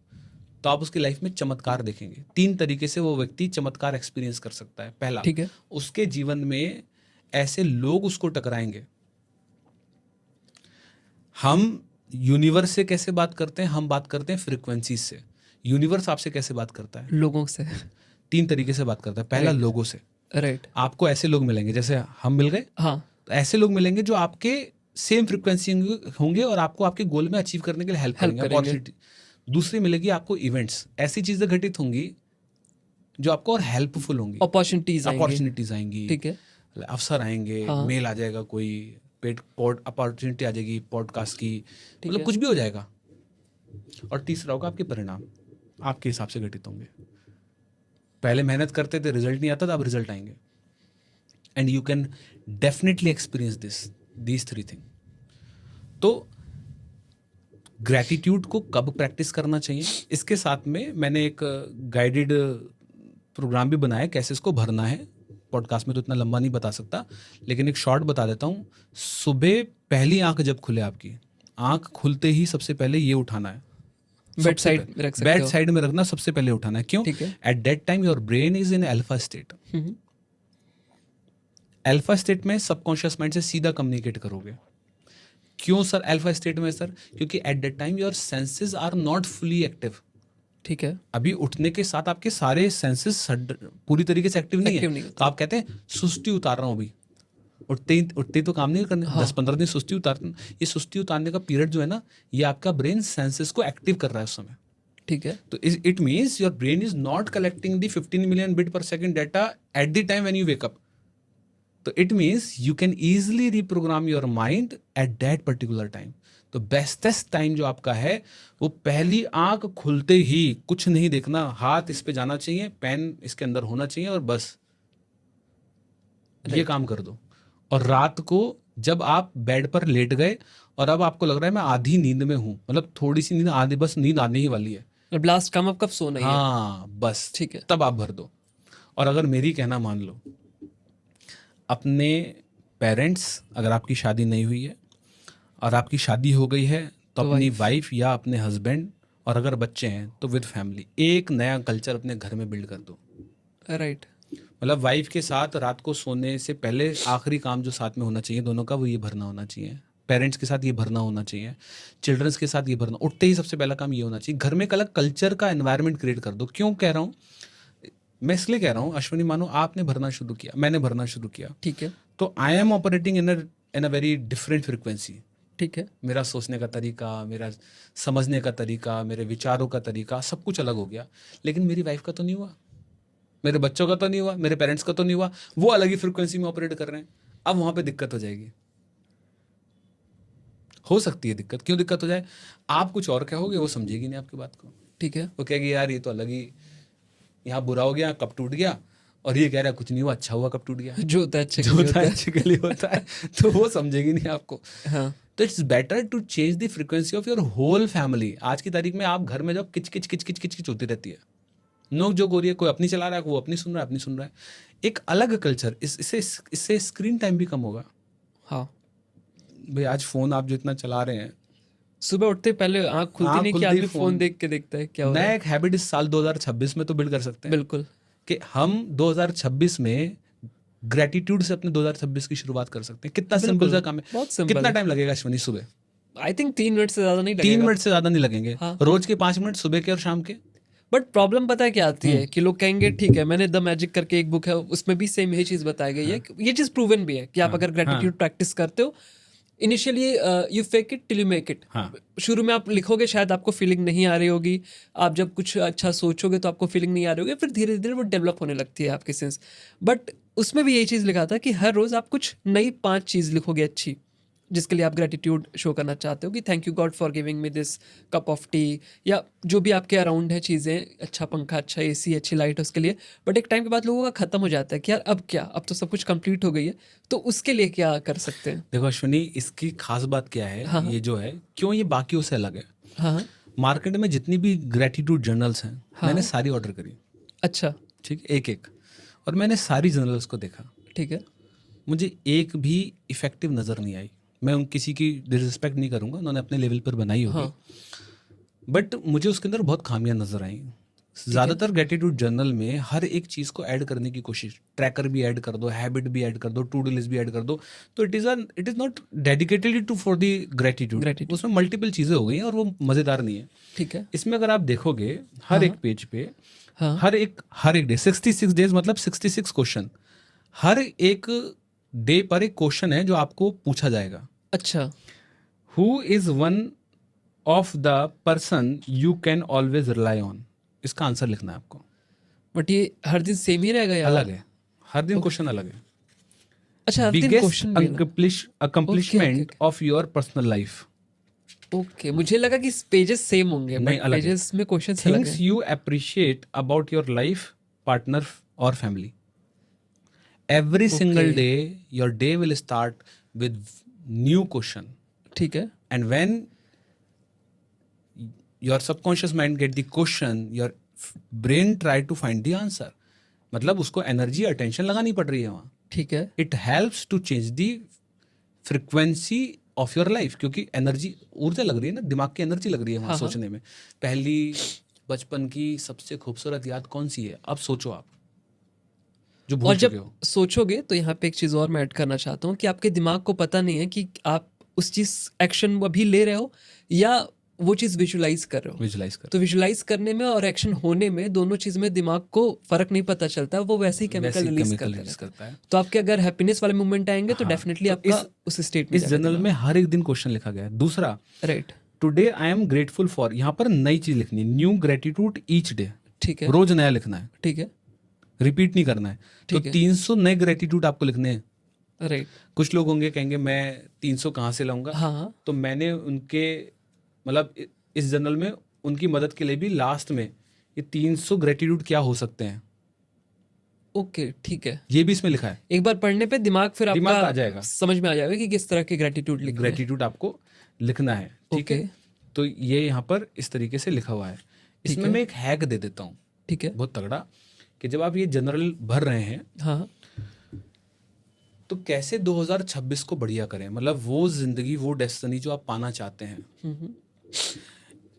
Speaker 1: तो आप उसकी लाइफ में चमत्कार देखेंगे. 3 तरीके से वो व्यक्ति चमत्कार एक्सपीरियंस कर सकता है. पहला,
Speaker 2: ठीक है.
Speaker 1: उसके जीवन में ऐसे लोग उसको टकराएंगे. हम यूनिवर्स से कैसे बात करते हैं? हम बात करते हैं फ्रीक्वेंसीज से. यूनिवर्स आपसे कैसे बात करता है?
Speaker 2: लोगों से.
Speaker 1: 3 तरीके से बात करता है. पहला, लोगों से.
Speaker 2: राइट.
Speaker 1: आपको ऐसे लोग मिलेंगे, जैसे हम मिल गए,
Speaker 2: हाँ.
Speaker 1: तो ऐसे लोग मिलेंगे जो आपके सेम फ्रीक्वेंसी होंगे और आपको आपके गोल में अचीव करने के लिए हेल्प करेंगे. दूसरी मिलेगी आपको इवेंट्स, ऐसी चीजें घटित होंगी जो आपको और हेल्पफुल होंगी,
Speaker 2: अपॉर्चुनिटीज आएंगी,
Speaker 1: अपॉर्चुनिटीज आएंगी,
Speaker 2: ठीक है,
Speaker 1: अवसर आएंगे,
Speaker 2: हाँ।
Speaker 1: मेल आ जाएगा, कोई पेड पॉड अपॉर्चुनिटी आ जाएगी पॉडकास्ट की,
Speaker 2: ठीक
Speaker 1: मतलब
Speaker 2: है।
Speaker 1: कुछ भी हो जाएगा। और तीसरा होगा आपके परिणाम, आपके हिसाब से घटित होंगे। पहले मेहनत करते थे, रिजल्ट नहीं आता था, अब रिजल्ट आएंगे। And you can definitely experience these three thing. तो ग्रैटिट्यूड को कब प्रैक्टिस करना चाहिए, इसके साथ में मैंने एक गाइडेड प्रोग्राम भी बनाया कैसे इसको भरना है। पॉडकास्ट में तो इतना लंबा नहीं बता सकता, लेकिन एक शॉर्ट बता देता हूँ। सुबह पहली आंख जब खुले, आपकी आंख खुलते ही सबसे पहले ये उठाना है,
Speaker 2: बेड साइड में रख सकते
Speaker 1: बेड
Speaker 2: हो,
Speaker 1: साइड में रखना, सबसे पहले उठाना है। क्यों?
Speaker 2: ठीक है।
Speaker 1: At that time your brain is in alpha state. Alpha state में सबकॉन्शियस माइंड से सीधा कम्युनिकेट करोगे। क्यों सर अल्फा स्टेट में सर? क्योंकि at that time your senses are not fully active.
Speaker 2: ठीक है,
Speaker 1: अभी उठने के साथ आपके सारे सेंसेस पूरी तरीके से एक्टिव नहीं
Speaker 2: Active
Speaker 1: है,
Speaker 2: नहीं होते।
Speaker 1: तो आप कहते हैं सुस्ती उतार रहा हूँ अभी। उठते ही तो काम नहीं करने, 10-15 दिन सुस्ती उतारना। ये सुस्ती उतारने का पीरियड जो है ना, ये आपका ब्रेन सेंसेस को एक्टिव कर रहा है उस समय।
Speaker 2: ठीक है,
Speaker 1: तो it means your brain is not collecting the 15 million bit per second data at the time when you wake up. तो it means you can easily reprogram your mind at that particular time. तो बेस्टेस्ट टाइम जो आपका है वो पहली आंख खुलते ही, कुछ नहीं देखना, हाथ इस पे जाना चाहिए, पेन इसके अंदर होना चाहिए और बस ये काम कर दो। और रात को जब आप बेड पर लेट गए और अब आपको लग रहा है मैं आधी नींद में हूं, मतलब थोड़ी सी नींद, आधी बस नींद आने ही वाली है,
Speaker 2: अब लास्ट काम अब कब सोना ही है,
Speaker 1: हाँ बस
Speaker 2: ठीक है,
Speaker 1: तब आप भर दो। और अगर मेरी कहना मान लो, अपने पेरेंट्स, अगर आपकी शादी नहीं हुई है और आपकी शादी हो गई है तो अपनी वाइफ या अपने हस्बैंड, और अगर बच्चे हैं तो विद फैमिली, एक नया कल्चर अपने घर में बिल्ड कर दो।
Speaker 2: राइट,
Speaker 1: मतलब वाइफ के साथ रात को सोने से पहले आखिरी काम जो साथ में होना चाहिए दोनों का, वो ये भरना होना चाहिए। पेरेंट्स के साथ ये भरना होना चाहिए, चिल्ड्रंस के साथ ये भरना, उठते ही सबसे पहला काम ये होना चाहिए। घर में एक अलग कल्चर का एनवायरनमेंट क्रिएट कर दो। क्यों कह रहा हूँ मैं, इसलिए कह रहा हूँ अश्विनी, मानो आपने भरना शुरू किया, मैंने भरना शुरू किया,
Speaker 2: ठीक है,
Speaker 1: तो I am operating in a very different frequency.
Speaker 2: ठीक है,
Speaker 1: मेरा सोचने का तरीका, मेरा समझने का तरीका, मेरे विचारों का तरीका, सब कुछ अलग हो गया। लेकिन मेरी वाइफ का तो नहीं हुआ, मेरे बच्चों का तो नहीं हुआ, मेरे पेरेंट्स का तो नहीं हुआ, वो अलग ही फ्रिक्वेंसी में ऑपरेट कर रहे हैं। अब वहां पे दिक्कत हो जाएगी, हो सकती है दिक्कत। क्यों दिक्कत हो जाए? आप कुछ और कहोगे, वो समझेगी नहीं आपकी बात को।
Speaker 2: ठीक है,
Speaker 1: वो कहेगी यार ये तो अलग ही, यहाँ बुरा हो गया, कब टूट गया, और ये कह रहा है कुछ नहीं हुआ, अच्छा हुआ कब टूट गया,
Speaker 2: जो होता है अच्छे के
Speaker 1: जो
Speaker 2: लिए
Speaker 1: होता है
Speaker 2: होता
Speaker 1: अच्छे के लिए होता है। तो वो समझेगी नहीं आपको।
Speaker 2: है, हाँ,
Speaker 1: तो it's better to change the frequency of your whole family. आज की तारीख में आप घर में जब किच किच किच किच किच किच होती रहती है, नोक जोक हो रही है, कोई अपनी चला रहा है, वो अपनी सुन रहा है, अपनी सुन रहा है, एक अलग कल्चर, इससे स्क्रीन टाइम भी कम होगा।
Speaker 2: हाँ,
Speaker 1: भाई आज फोन आप जो इतना चला रहे हैं,
Speaker 2: सुबह उठते पहले आंख खुलती
Speaker 1: आँख
Speaker 2: नहीं कि
Speaker 1: खुलते ही
Speaker 2: आदमी फोन देख के देखता है क्या हो रहा
Speaker 1: नया
Speaker 2: है,
Speaker 1: एक हैबिट इस साल 2026 में तो बिल्ड कर सकते हैं
Speaker 2: बिल्कुल,
Speaker 1: कि हम 2026 में ग्रेटिट्यूड से अपने 2026 की शुरुआत कर सकते हैं। कितना सिंपल सा काम है,
Speaker 2: बहुत सिंपल
Speaker 1: कितना
Speaker 2: है।
Speaker 1: टाइम लगेगा अश्विनी? सुबह
Speaker 2: आई थिंक 3 मिनट से ज्यादा नहीं
Speaker 1: 3
Speaker 2: लगेगा,
Speaker 1: मिनट से ज्यादा नहीं लगेंगे,
Speaker 2: हाँ।
Speaker 1: रोज के 5 मिनट, सुबह के और शाम के।
Speaker 2: बट प्रॉब्लम पता है क्या आती है कि लोग कहेंगे ठीक है, मैंने द मैजिक करके एक बुक है, उसमें भी सेम यही चीज बताई गई है, ये चीज प्रूवन भी है कि आप अगर ग्रेटिट्यूड प्रैक्टिस करते हो, initially you fake it till you make it.
Speaker 1: हाँ।
Speaker 2: शुरू में आप लिखोगे, शायद आपको फीलिंग नहीं आ रही होगी, आप जब कुछ अच्छा सोचोगे तो आपको फीलिंग नहीं आ रही होगी, फिर धीरे धीरे वो डेवलप होने लगती है आपकी सेंस। बट उसमें भी यही चीज़ लिखा था कि हर रोज आप कुछ नई 5 चीज़ लिखोगे अच्छी, जिसके लिए आप ग्रेटिट्यूड शो करना चाहते हो कि thank you God for giving me this cup of T, या जो भी आपके अराउंड है चीज़ें, अच्छा पंखा, अच्छा एसी, अच्छी लाइट है उसके लिए। बट एक टाइम के बाद लोगों का खत्म हो जाता है कि यार अब क्या, अब तो सब कुछ कंप्लीट हो गई है, तो उसके लिए क्या कर सकते हैं?
Speaker 1: देखो अश्विनी, इसकी खास बात क्या है,
Speaker 2: हाँ।
Speaker 1: ये जो है क्यों ये बाकियों से अलग है।
Speaker 2: हाँ,
Speaker 1: मार्केट में जितनी भी ग्रेटिट्यूड जर्नल्स हैं,
Speaker 2: हाँ।
Speaker 1: मैंने सारी ऑर्डर करी,
Speaker 2: अच्छा,
Speaker 1: ठीक है, एक एक, और मैंने सारी जर्नल्स को देखा।
Speaker 2: ठीक है,
Speaker 1: मुझे एक भी इफेक्टिव नज़र नहीं आई। मैं उन किसी की डिसरिस्पेक्ट नहीं करूंगा, उन्होंने अपने लेवल पर बनाई होगी,
Speaker 2: हाँ,
Speaker 1: बट मुझे उसके अंदर बहुत खामियां नजर आई। ज़्यादातर ग्रेटिट्यूड जर्नल में हर एक चीज़ को ऐड करने की कोशिश, ट्रैकर भी ऐड कर दो, हैबिट भी ऐड कर दो, टू डू लिस्ट भी ऐड कर दो, तो it is not dedicated to for the gratitude. उसमें मल्टीपल चीज़ें हो गई हैं और वो मज़ेदार नहीं है।
Speaker 2: ठीक है,
Speaker 1: इसमें अगर आप देखोगे हर एक पेज पे,
Speaker 2: हाँ,
Speaker 1: हर एक डे 66 डेज, मतलब 66 क्वेश्चन, हर एक डे पर एक क्वेश्चन है जो आपको पूछा जाएगा।
Speaker 2: अच्छा,
Speaker 1: who is one of the person you can always rely on. इसका आंसर लिखना है आपको।
Speaker 2: बट ये हर दिन सेम ही रहेगा यार?
Speaker 1: अलग है, हर दिन क्वेश्चन अलग है।
Speaker 2: अच्छा, हर दिन
Speaker 1: बिगेस्ट
Speaker 2: क्वेश्चन भी अलग।
Speaker 1: Accomplishment
Speaker 2: okay.
Speaker 1: Of your personal life.
Speaker 2: Okay, मुझे लगा कि पेजेस सेम होंगे,
Speaker 1: नहीं,
Speaker 2: बट
Speaker 1: अलग है।
Speaker 2: पेजेस में क्वेश्चंस अलग
Speaker 1: थिंग्स
Speaker 2: हैं।
Speaker 1: You appreciate about your life, partner और family. Every single day your day will start with new question,
Speaker 2: ठीक है।
Speaker 1: and when your subconscious mind get the question, your brain try to find the answer। मतलब उसको एनर्जी अटेंशन लगानी पड़ रही है वहाँ।
Speaker 2: ठीक है।
Speaker 1: It helps to change the frequency of your life, क्योंकि एनर्जी, ऊर्जा लग रही है ना, दिमाग की एनर्जी लग रही है वहाँ
Speaker 2: हाँ,
Speaker 1: सोचने में। पहली बचपन की सबसे खूबसूरत याद कौन सी है? अब सोचो आप, जो
Speaker 2: और
Speaker 1: भूल चुके
Speaker 2: जब
Speaker 1: हो।
Speaker 2: सोचोगे तो यहाँ पे एक चीज़ और मैं ऐड करना चाहता हूँ कि आपके दिमाग को पता नहीं है कि आप उस चीज़ एक्शन अभी ले रहे हो या वो चीज़ विजुलाइज कर रहे हो।
Speaker 1: विजुलाइज कर,
Speaker 2: तो विजुलाइज करने में और एक्शन होने में, दोनों चीज़ में दिमाग को फर्क नहीं पता चलता, वो वैसे ही केमिकल
Speaker 1: वैसे
Speaker 2: रिलीज
Speaker 1: केमिकल
Speaker 2: करता
Speaker 1: रिलीज
Speaker 2: रहता है।
Speaker 1: करता है।
Speaker 2: तो आपके अगर हैप्पीनेस वाले मोमेंट आएंगे तो
Speaker 1: हाँ,
Speaker 2: डेफिनेटली
Speaker 1: तो
Speaker 2: आपका उस स्टेट में
Speaker 1: इस जर्नल में हर एक दिन क्वेश्चन लिखा गया है। दूसरा,
Speaker 2: right,
Speaker 1: today I am grateful for, यहाँ पर नई चीज लिखनी है, न्यू ग्रेटिट्यूड ईच डे।
Speaker 2: ठीक है,
Speaker 1: रोज नया लिखना है,
Speaker 2: ठीक है,
Speaker 1: रिपीट नहीं करना है। तो
Speaker 2: ठीक है।
Speaker 1: 300 नए ग्रेटिट्यूड आपको लिखने हैं।
Speaker 2: राइट,
Speaker 1: कुछ लोग होंगे कहेंगे मैं 300 कहाँ से लाऊंगा।
Speaker 2: हाँ हाँ,
Speaker 1: तो मैंने उनके मतलब इस जर्नल में उनकी मदद के लिए भी लास्ट में ये 300 ग्रेटिट्यूड क्या हो सकते हैं,
Speaker 2: ओके, ठीक है।
Speaker 1: ये भी इसमें लिखा है।
Speaker 2: एक बार पढ़ने पे दिमाग फिर
Speaker 1: दिमाग
Speaker 2: आपका
Speaker 1: आ जाएगा,
Speaker 2: समझ में आ जाएगा कि किस तरह के ग्रेटिट्यूड लिखना है।
Speaker 1: ग्रेटिट्यूड आपको लिखना है। ठीक है,
Speaker 2: ओके,
Speaker 1: तो ये यहाँ पर इस तरीके से लिखा हुआ है। इसमें
Speaker 2: है।
Speaker 1: मैं एक हैक दे देता हूँ,
Speaker 2: ठीक है,
Speaker 1: बहुत तगड़ा, कि जब आप ये जनरल भर रहे हैं
Speaker 2: हाँ,
Speaker 1: तो कैसे 2026 को बढ़िया करें, मतलब वो जिंदगी, वो डेस्टिनी जो आप पाना चाहते हैं।
Speaker 2: हम्म,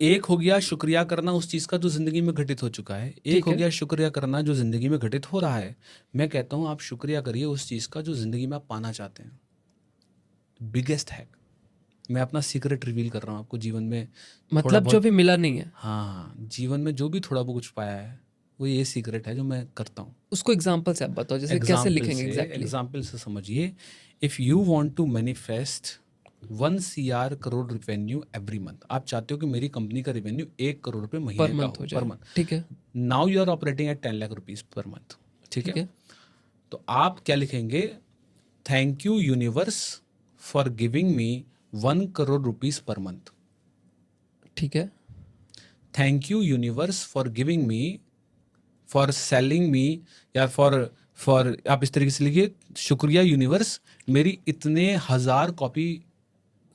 Speaker 1: एक हो गया शुक्रिया करना उस चीज का जो जिंदगी में घटित हो चुका है, एक हो गया शुक्रिया करना जो जिंदगी में घटित हो रहा है। मैं कहता हूं आप शुक्रिया करिए उस चीज का जो जिंदगी में आप पाना चाहते हैं। बिगेस्ट हैक, मैं अपना सीक्रेट रिवील कर रहा हूं आपको जीवन में।
Speaker 2: मतलब जो भी मिला नहीं है
Speaker 1: हाँ, जीवन में जो भी थोड़ा बहुत कुछ पाया है वो ये सीक्रेट है जो मैं करता हूँ।
Speaker 2: उसको एग्जांपल से आप बताओ, जैसे कैसे लिखेंगे एग्जैक्टली?
Speaker 1: एग्जाम्पल से समझिए। If you want to manifest 1 CR crore revenue every month, आप चाहते हो कि मेरी कंपनी का रेवेन्यू 1 करोड़ रुपए महीने
Speaker 2: पर
Speaker 1: का
Speaker 2: मंथ हो
Speaker 1: हो,
Speaker 2: जाए,
Speaker 1: पर मंथ।
Speaker 2: ठीक है,
Speaker 1: now you are operating at 10 lakh rupees per month. ठीक है, तो आप क्या लिखेंगे? Thank you universe for giving me 1 crore rupees per month.
Speaker 2: ठीक है,
Speaker 1: thank you universe for giving me, for selling me, या फॉर आप इस तरीके से लिखिए, शुक्रिया यूनिवर्स मेरी इतने 1000 कॉपी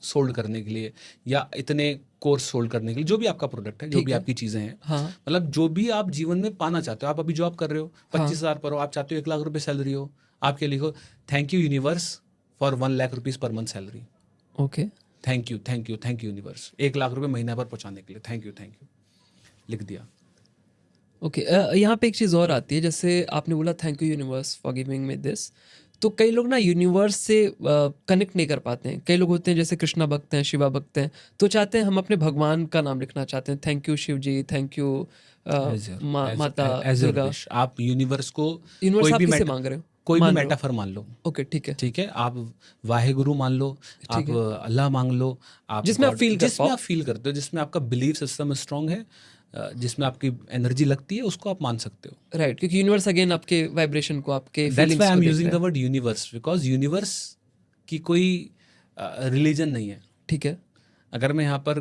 Speaker 1: सोल्ड करने के लिए, या इतने कोर्स सोल्ड करने के लिए, जो भी आपका प्रोडक्ट है, जो भी आपकी चीज़ें हैं,
Speaker 2: हाँ,
Speaker 1: मतलब जो भी आप जीवन में पाना चाहते हो। आप अभी जॉब कर रहे हो, 25,000 पर हो, आप चाहते हो 1 लाख रुपए सैलरी हो, आप क्या लिखो? Thank you universe for 1 lakh rupees per month salary.
Speaker 2: Okay,
Speaker 1: thank you, thank you, thank you universe, 1 lakh रुपए महीना पर पहुंचाने के लिए थैंक यू, थैंक यू, लिख दिया।
Speaker 2: ओके। यहाँ पे एक चीज़ और आती है, जैसे आपने बोला thank you universe for giving me this, तो कई लोग ना यूनिवर्स से कनेक्ट नहीं कर पाते हैं। कई लोग होते हैं जैसे कृष्णा भक्त हैं, शिवा भक्त हैं, तो चाहते हैं हम अपने भगवान का नाम लिखना चाहते हैं, thank you Shiv ji, thank you Mata Durga.
Speaker 1: आप यूनिवर्स को
Speaker 2: यूनिवर्स आप किससे मांग रहे हो?
Speaker 1: कोई भी मेटाफर मान लो।
Speaker 2: ओके, ठीक है,
Speaker 1: ठीक है, आप वाहेगुरु मान लो, आप अल्लाह मांग लो, आप
Speaker 2: जिसमें आप फील
Speaker 1: करते हो, जिसमें आपका बिलीफ सिस्टम स्ट्रांग है, जिसमें आपकी एनर्जी लगती है, उसको आप मान सकते हो।
Speaker 2: राइट, क्योंकि यूनिवर्स अगेन आपके वाइब्रेशन को, आपके
Speaker 1: that's why I am using the word universe, because universe की कोई रिलीजन नहीं है।
Speaker 2: ठीक है,
Speaker 1: अगर मैं यहाँ पर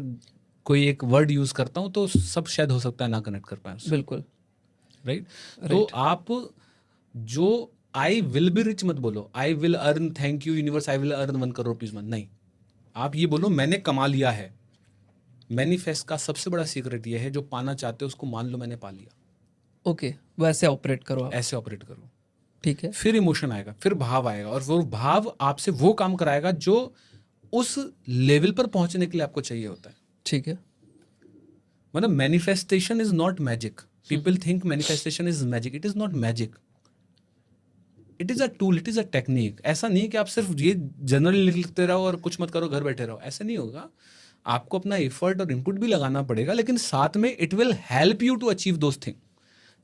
Speaker 1: कोई एक वर्ड यूज करता हूँ तो सब शायद हो सकता है ना कनेक्ट कर पाए,
Speaker 2: बिल्कुल,
Speaker 1: राइट। तो आप जो आई विल बी रिच मत बोलो, I will earn, thank you universe I will earn 1 crore rupees month, नहीं। आप ये बोलो मैंने कमा लिया है। मैनिफेस्ट का सबसे बड़ा सीक्रेट ये है, जो पाना चाहते हो उसको मान लो मैंने पा लिया।
Speaker 2: ओके, वैसे ऑपरेट करो आप,
Speaker 1: ऐसे ऑपरेट करो,
Speaker 2: ठीक है।
Speaker 1: फिर इमोशन आएगा, फिर भाव आएगा, और वो भाव आपसे वो काम कराएगा जो उस लेवल पर पहुंचने के लिए आपको चाहिए होता है।
Speaker 2: ठीक है,
Speaker 1: मतलब manifestation is not magic. People think manifestation is magic, it is not magic, it is a tool, it is a technique. ऐसा नहीं है कि आप सिर्फ ये जनरल लिखते रहो और कुछ मत करो, घर बैठे रहो, ऐसा नहीं होगा। आपको अपना एफर्ट और इनपुट भी लगाना पड़ेगा, लेकिन साथ में it will help you to achieve those thing.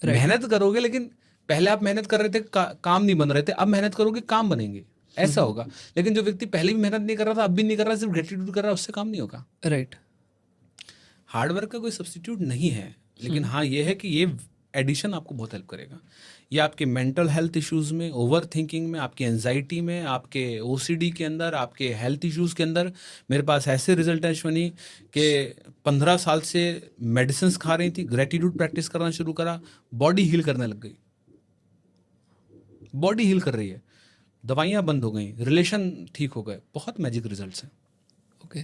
Speaker 1: मेहनत करोगे, लेकिन पहले आप मेहनत कर रहे थे, काम नहीं बन रहे थे, अब मेहनत करोगे काम बनेंगे, ऐसा होगा। लेकिन जो व्यक्ति पहले भी मेहनत नहीं कर रहा था, अब भी नहीं कर रहा, सिर्फ ग्रेटिट्यूड कर रहा है, उससे काम नहीं होगा।
Speaker 2: राइट,
Speaker 1: हार्डवर्क का कोई सब्स्टिट्यूट नहीं है, लेकिन हाँ ये है कि ये एडिशन आपको बहुत हेल्प करेगा। ये आपके मेंटल हेल्थ इश्यूज में, ओवर थिंकिंग में, आपकी एंजाइटी में, आपके ओसीडी के अंदर, आपके हेल्थ इश्यूज के अंदर। मेरे पास ऐसे रिजल्ट हैं अश्वनी कि 15 साल से मेडिसिन खा रही थी, ग्रेटिट्यूड प्रैक्टिस करना शुरू करा, बॉडी हील करने लग गई, बॉडी हील कर रही है, दवाइयाँ बंद हो गई, रिलेशन ठीक हो गए, बहुत मैजिक रिजल्ट्स हैं।
Speaker 2: ओके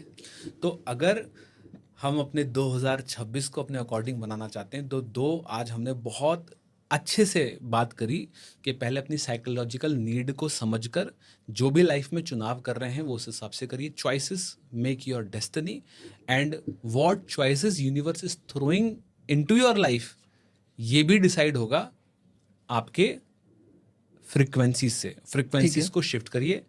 Speaker 1: तो अगर हम अपने 2026 को अपने अकॉर्डिंग बनाना चाहते हैं तो आज हमने बहुत अच्छे से बात करी कि पहले अपनी साइकोलॉजिकल नीड को समझकर जो भी लाइफ में चुनाव कर रहे हैं वो उस हिसाब से करिए। Choices make your destiny, and what choices universe is throwing into your life ये भी डिसाइड होगा आपके फ्रीक्वेंसीज से। फ्रीक्वेंसीज को शिफ्ट करिए।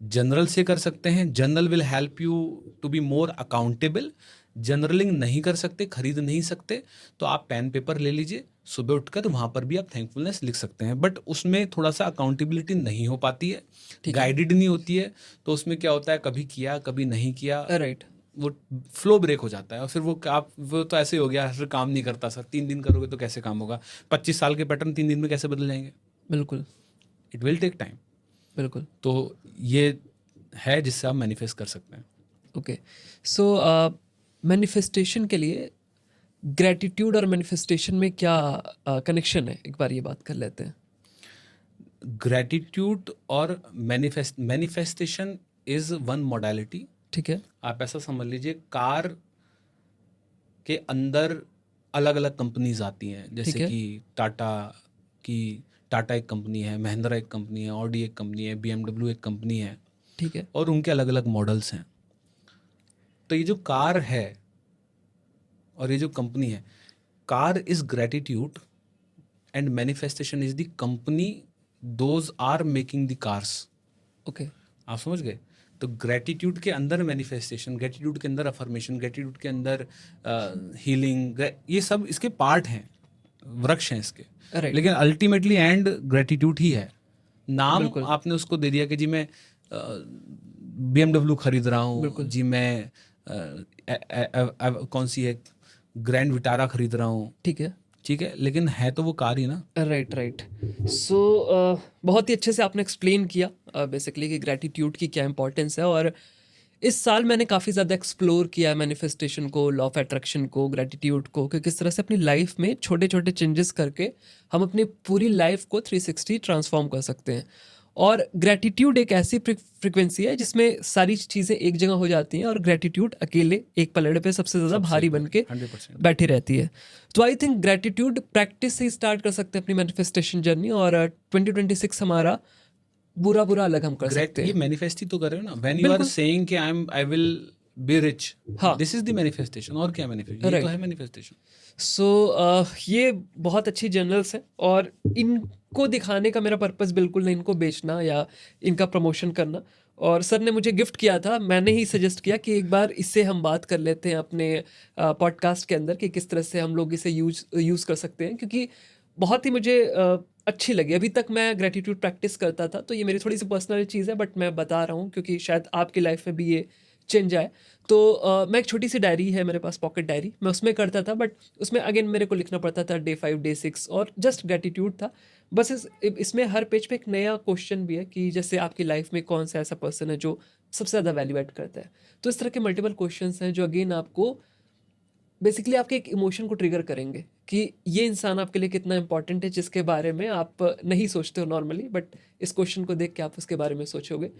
Speaker 1: जनरल से कर सकते हैं, journal will help you to be more accountable. Journaling नहीं कर सकते, खरीद नहीं सकते, तो आप पेन पेपर ले लीजिए, सुबह उठकर वहाँ पर भी आप थैंकफुलनेस लिख सकते हैं, बट उसमें थोड़ा सा अकाउंटेबिलिटी नहीं हो पाती है, गाइडेड नहीं होती है, तो उसमें क्या होता है कभी किया कभी नहीं किया,
Speaker 2: राइट,
Speaker 1: वो फ्लो ब्रेक हो जाता है और फिर वो तो ऐसे ही हो गया, फिर काम नहीं करता सर। 3 दिन करोगे तो कैसे काम होगा? 25 साल के पैटर्न 3 दिन में कैसे बदल जाएंगे?
Speaker 2: बिल्कुल
Speaker 1: इट विल टेक टाइम।
Speaker 2: बिल्कुल।
Speaker 1: तो ये है जिससे आप मैनिफेस्ट कर सकते हैं।
Speaker 2: ओके, सो मैनिफेस्टेशन के लिए ग्रेटिट्यूड और मैनिफेस्टेशन में क्या कनेक्शन है, एक बार ये बात कर लेते हैं।
Speaker 1: ग्रेटिट्यूड और मैनिफेस्टेशन इज वन मॉडलिटी।
Speaker 2: ठीक है,
Speaker 1: आप ऐसा समझ लीजिए, कार के अंदर अलग अलग कंपनीज आती हैं,
Speaker 2: ठीक
Speaker 1: जैसे
Speaker 2: है।
Speaker 1: कि टाटा एक कंपनी है, महिंद्रा एक कंपनी है, ऑडी एक कंपनी है, BMW एक कंपनी है,
Speaker 2: ठीक है,
Speaker 1: और उनके अलग अलग मॉडल्स हैं। तो ये जो कार है और ये जो कंपनी है, car is gratitude and manifestation is the company, those are making the cars.
Speaker 2: Okay,
Speaker 1: आप समझ गए? तो ग्रेटिट्यूड के अंदर मैनिफेस्टेशन, ग्रेटिट्यूड के अंदर अफर्मेशन, ग्रेटिट्यूड के अंदर हीलिंग, ये सब इसके पार्ट हैं, वृक्ष हैं इसके।
Speaker 2: राइट,
Speaker 1: लेकिन अल्टीमेटली एंड ग्रेटिट्यूड ही है। नाम
Speaker 2: बिल्कुल।
Speaker 1: आपने उसको दे दिया कि जी मैं BMW खरीद रहा हूँ, जी मैं कौन सी है, ग्रैंड विटारा खरीद रहा हूँ,
Speaker 2: ठीक है,
Speaker 1: ठीक है, लेकिन है तो वो कार ही ना।
Speaker 2: Right right. सो बहुत ही अच्छे से आपने एक्सप्लेन किया बेसिकली कि ग्रेटिट्यूड की क्या इंपॉर्टेंस है, और इस साल मैंने काफ़ी ज़्यादा एक्सप्लोर किया मैनिफेस्टेशन को, लॉ ऑफ अट्रैक्शन को, ग्रेटिट्यूड को, कि किस तरह से अपनी लाइफ में छोटे छोटे चेंजेस करके हम अपनी पूरी लाइफ को 360 ट्रांसफॉर्म कर सकते हैं। और ग्रेटिट्यूड एक ऐसी फ्रिक्वेंसी है जिसमें सारी चीज़ें एक जगह हो जाती हैं, और ग्रेटिट्यूड अकेले एक पलड़े पे सबसे ज़्यादा भारी बन के
Speaker 1: 100%।
Speaker 2: बैठी रहती है। तो आई थिंक ग्रेटिट्यूड प्रैक्टिस से ही स्टार्ट कर सकते हैं अपनी मैनिफेस्टेशन जर्नी, और 2026 हमारा बुरा बुरा अलग हम कर सकते
Speaker 1: ये
Speaker 2: हैं।
Speaker 1: मैनिफेस्ट ही तो कर रहे हो ना, व्हेन यू आर सेइंग कि आई विल बी रिच,
Speaker 2: हाँ।
Speaker 1: This is the manifestation. और क्या मैनिफेस्ट, ये तो है मैनिफेस्टेशन।
Speaker 2: सो ये बहुत अच्छी जर्नल्स हैं, और इनको दिखाने का मेरा पर्पस बिल्कुल नहीं इनको बेचना या इनका प्रमोशन करना। और सर ने मुझे गिफ्ट किया था, मैंने ही सजेस्ट किया कि एक बार इससे हम बात कर लेते हैं अपने पॉडकास्ट के अंदर कि किस तरह से हम लोग इसे यूज़ कर सकते हैं, क्योंकि बहुत ही मुझे अच्छी लगी। अभी तक मैं ग्रेटिट्यूड प्रैक्टिस करता था, तो ये मेरी थोड़ी सी पर्सनल चीज़ है, बट मैं बता रहा हूँ क्योंकि शायद आपकी लाइफ में भी ये चेंज आए। तो मैं एक छोटी सी डायरी है मेरे पास, पॉकेट डायरी, मैं उसमें करता था, बट उसमें अगेन मेरे को लिखना पड़ता था डे 5 डे 6, और जस्ट ग्रेटिट्यूड था बस। इसमें हर पेज पे एक नया क्वेश्चन भी है कि जैसे आपकी लाइफ में कौन सा ऐसा पर्सन है जो सबसे ज़्यादा वैल्यू ऐड करता है। तो इस तरह के मल्टीपल क्वेश्चंस हैं जो अगेन आपको बेसिकली आपके एक इमोशन को ट्रिगर करेंगे कि ये इंसान आपके लिए कितना इंपॉर्टेंट है, जिसके बारे में आप नहीं सोचते हो नॉर्मली, बट इस क्वेश्चन को देख के आप उसके बारे में सोचोगे।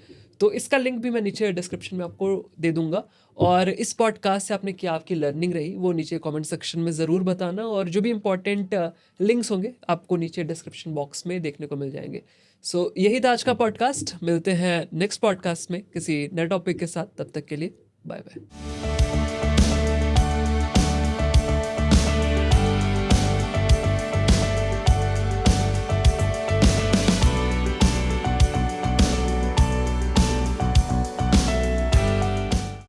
Speaker 2: तो इसका लिंक भी मैं नीचे डिस्क्रिप्शन में आपको दे दूंगा। और इस पॉडकास्ट से आपने क्या आपकी लर्निंग रही वो नीचे कमेंट सेक्शन में ज़रूर बताना, और जो भी इंपॉर्टेंट लिंक्स होंगे आपको नीचे डिस्क्रिप्शन बॉक्स में देखने को मिल जाएंगे। सो यही था आज का पॉडकास्ट। मिलते हैं नेक्स्ट पॉडकास्ट में किसी नए टॉपिक के साथ, तब तक के लिए बाय बाय।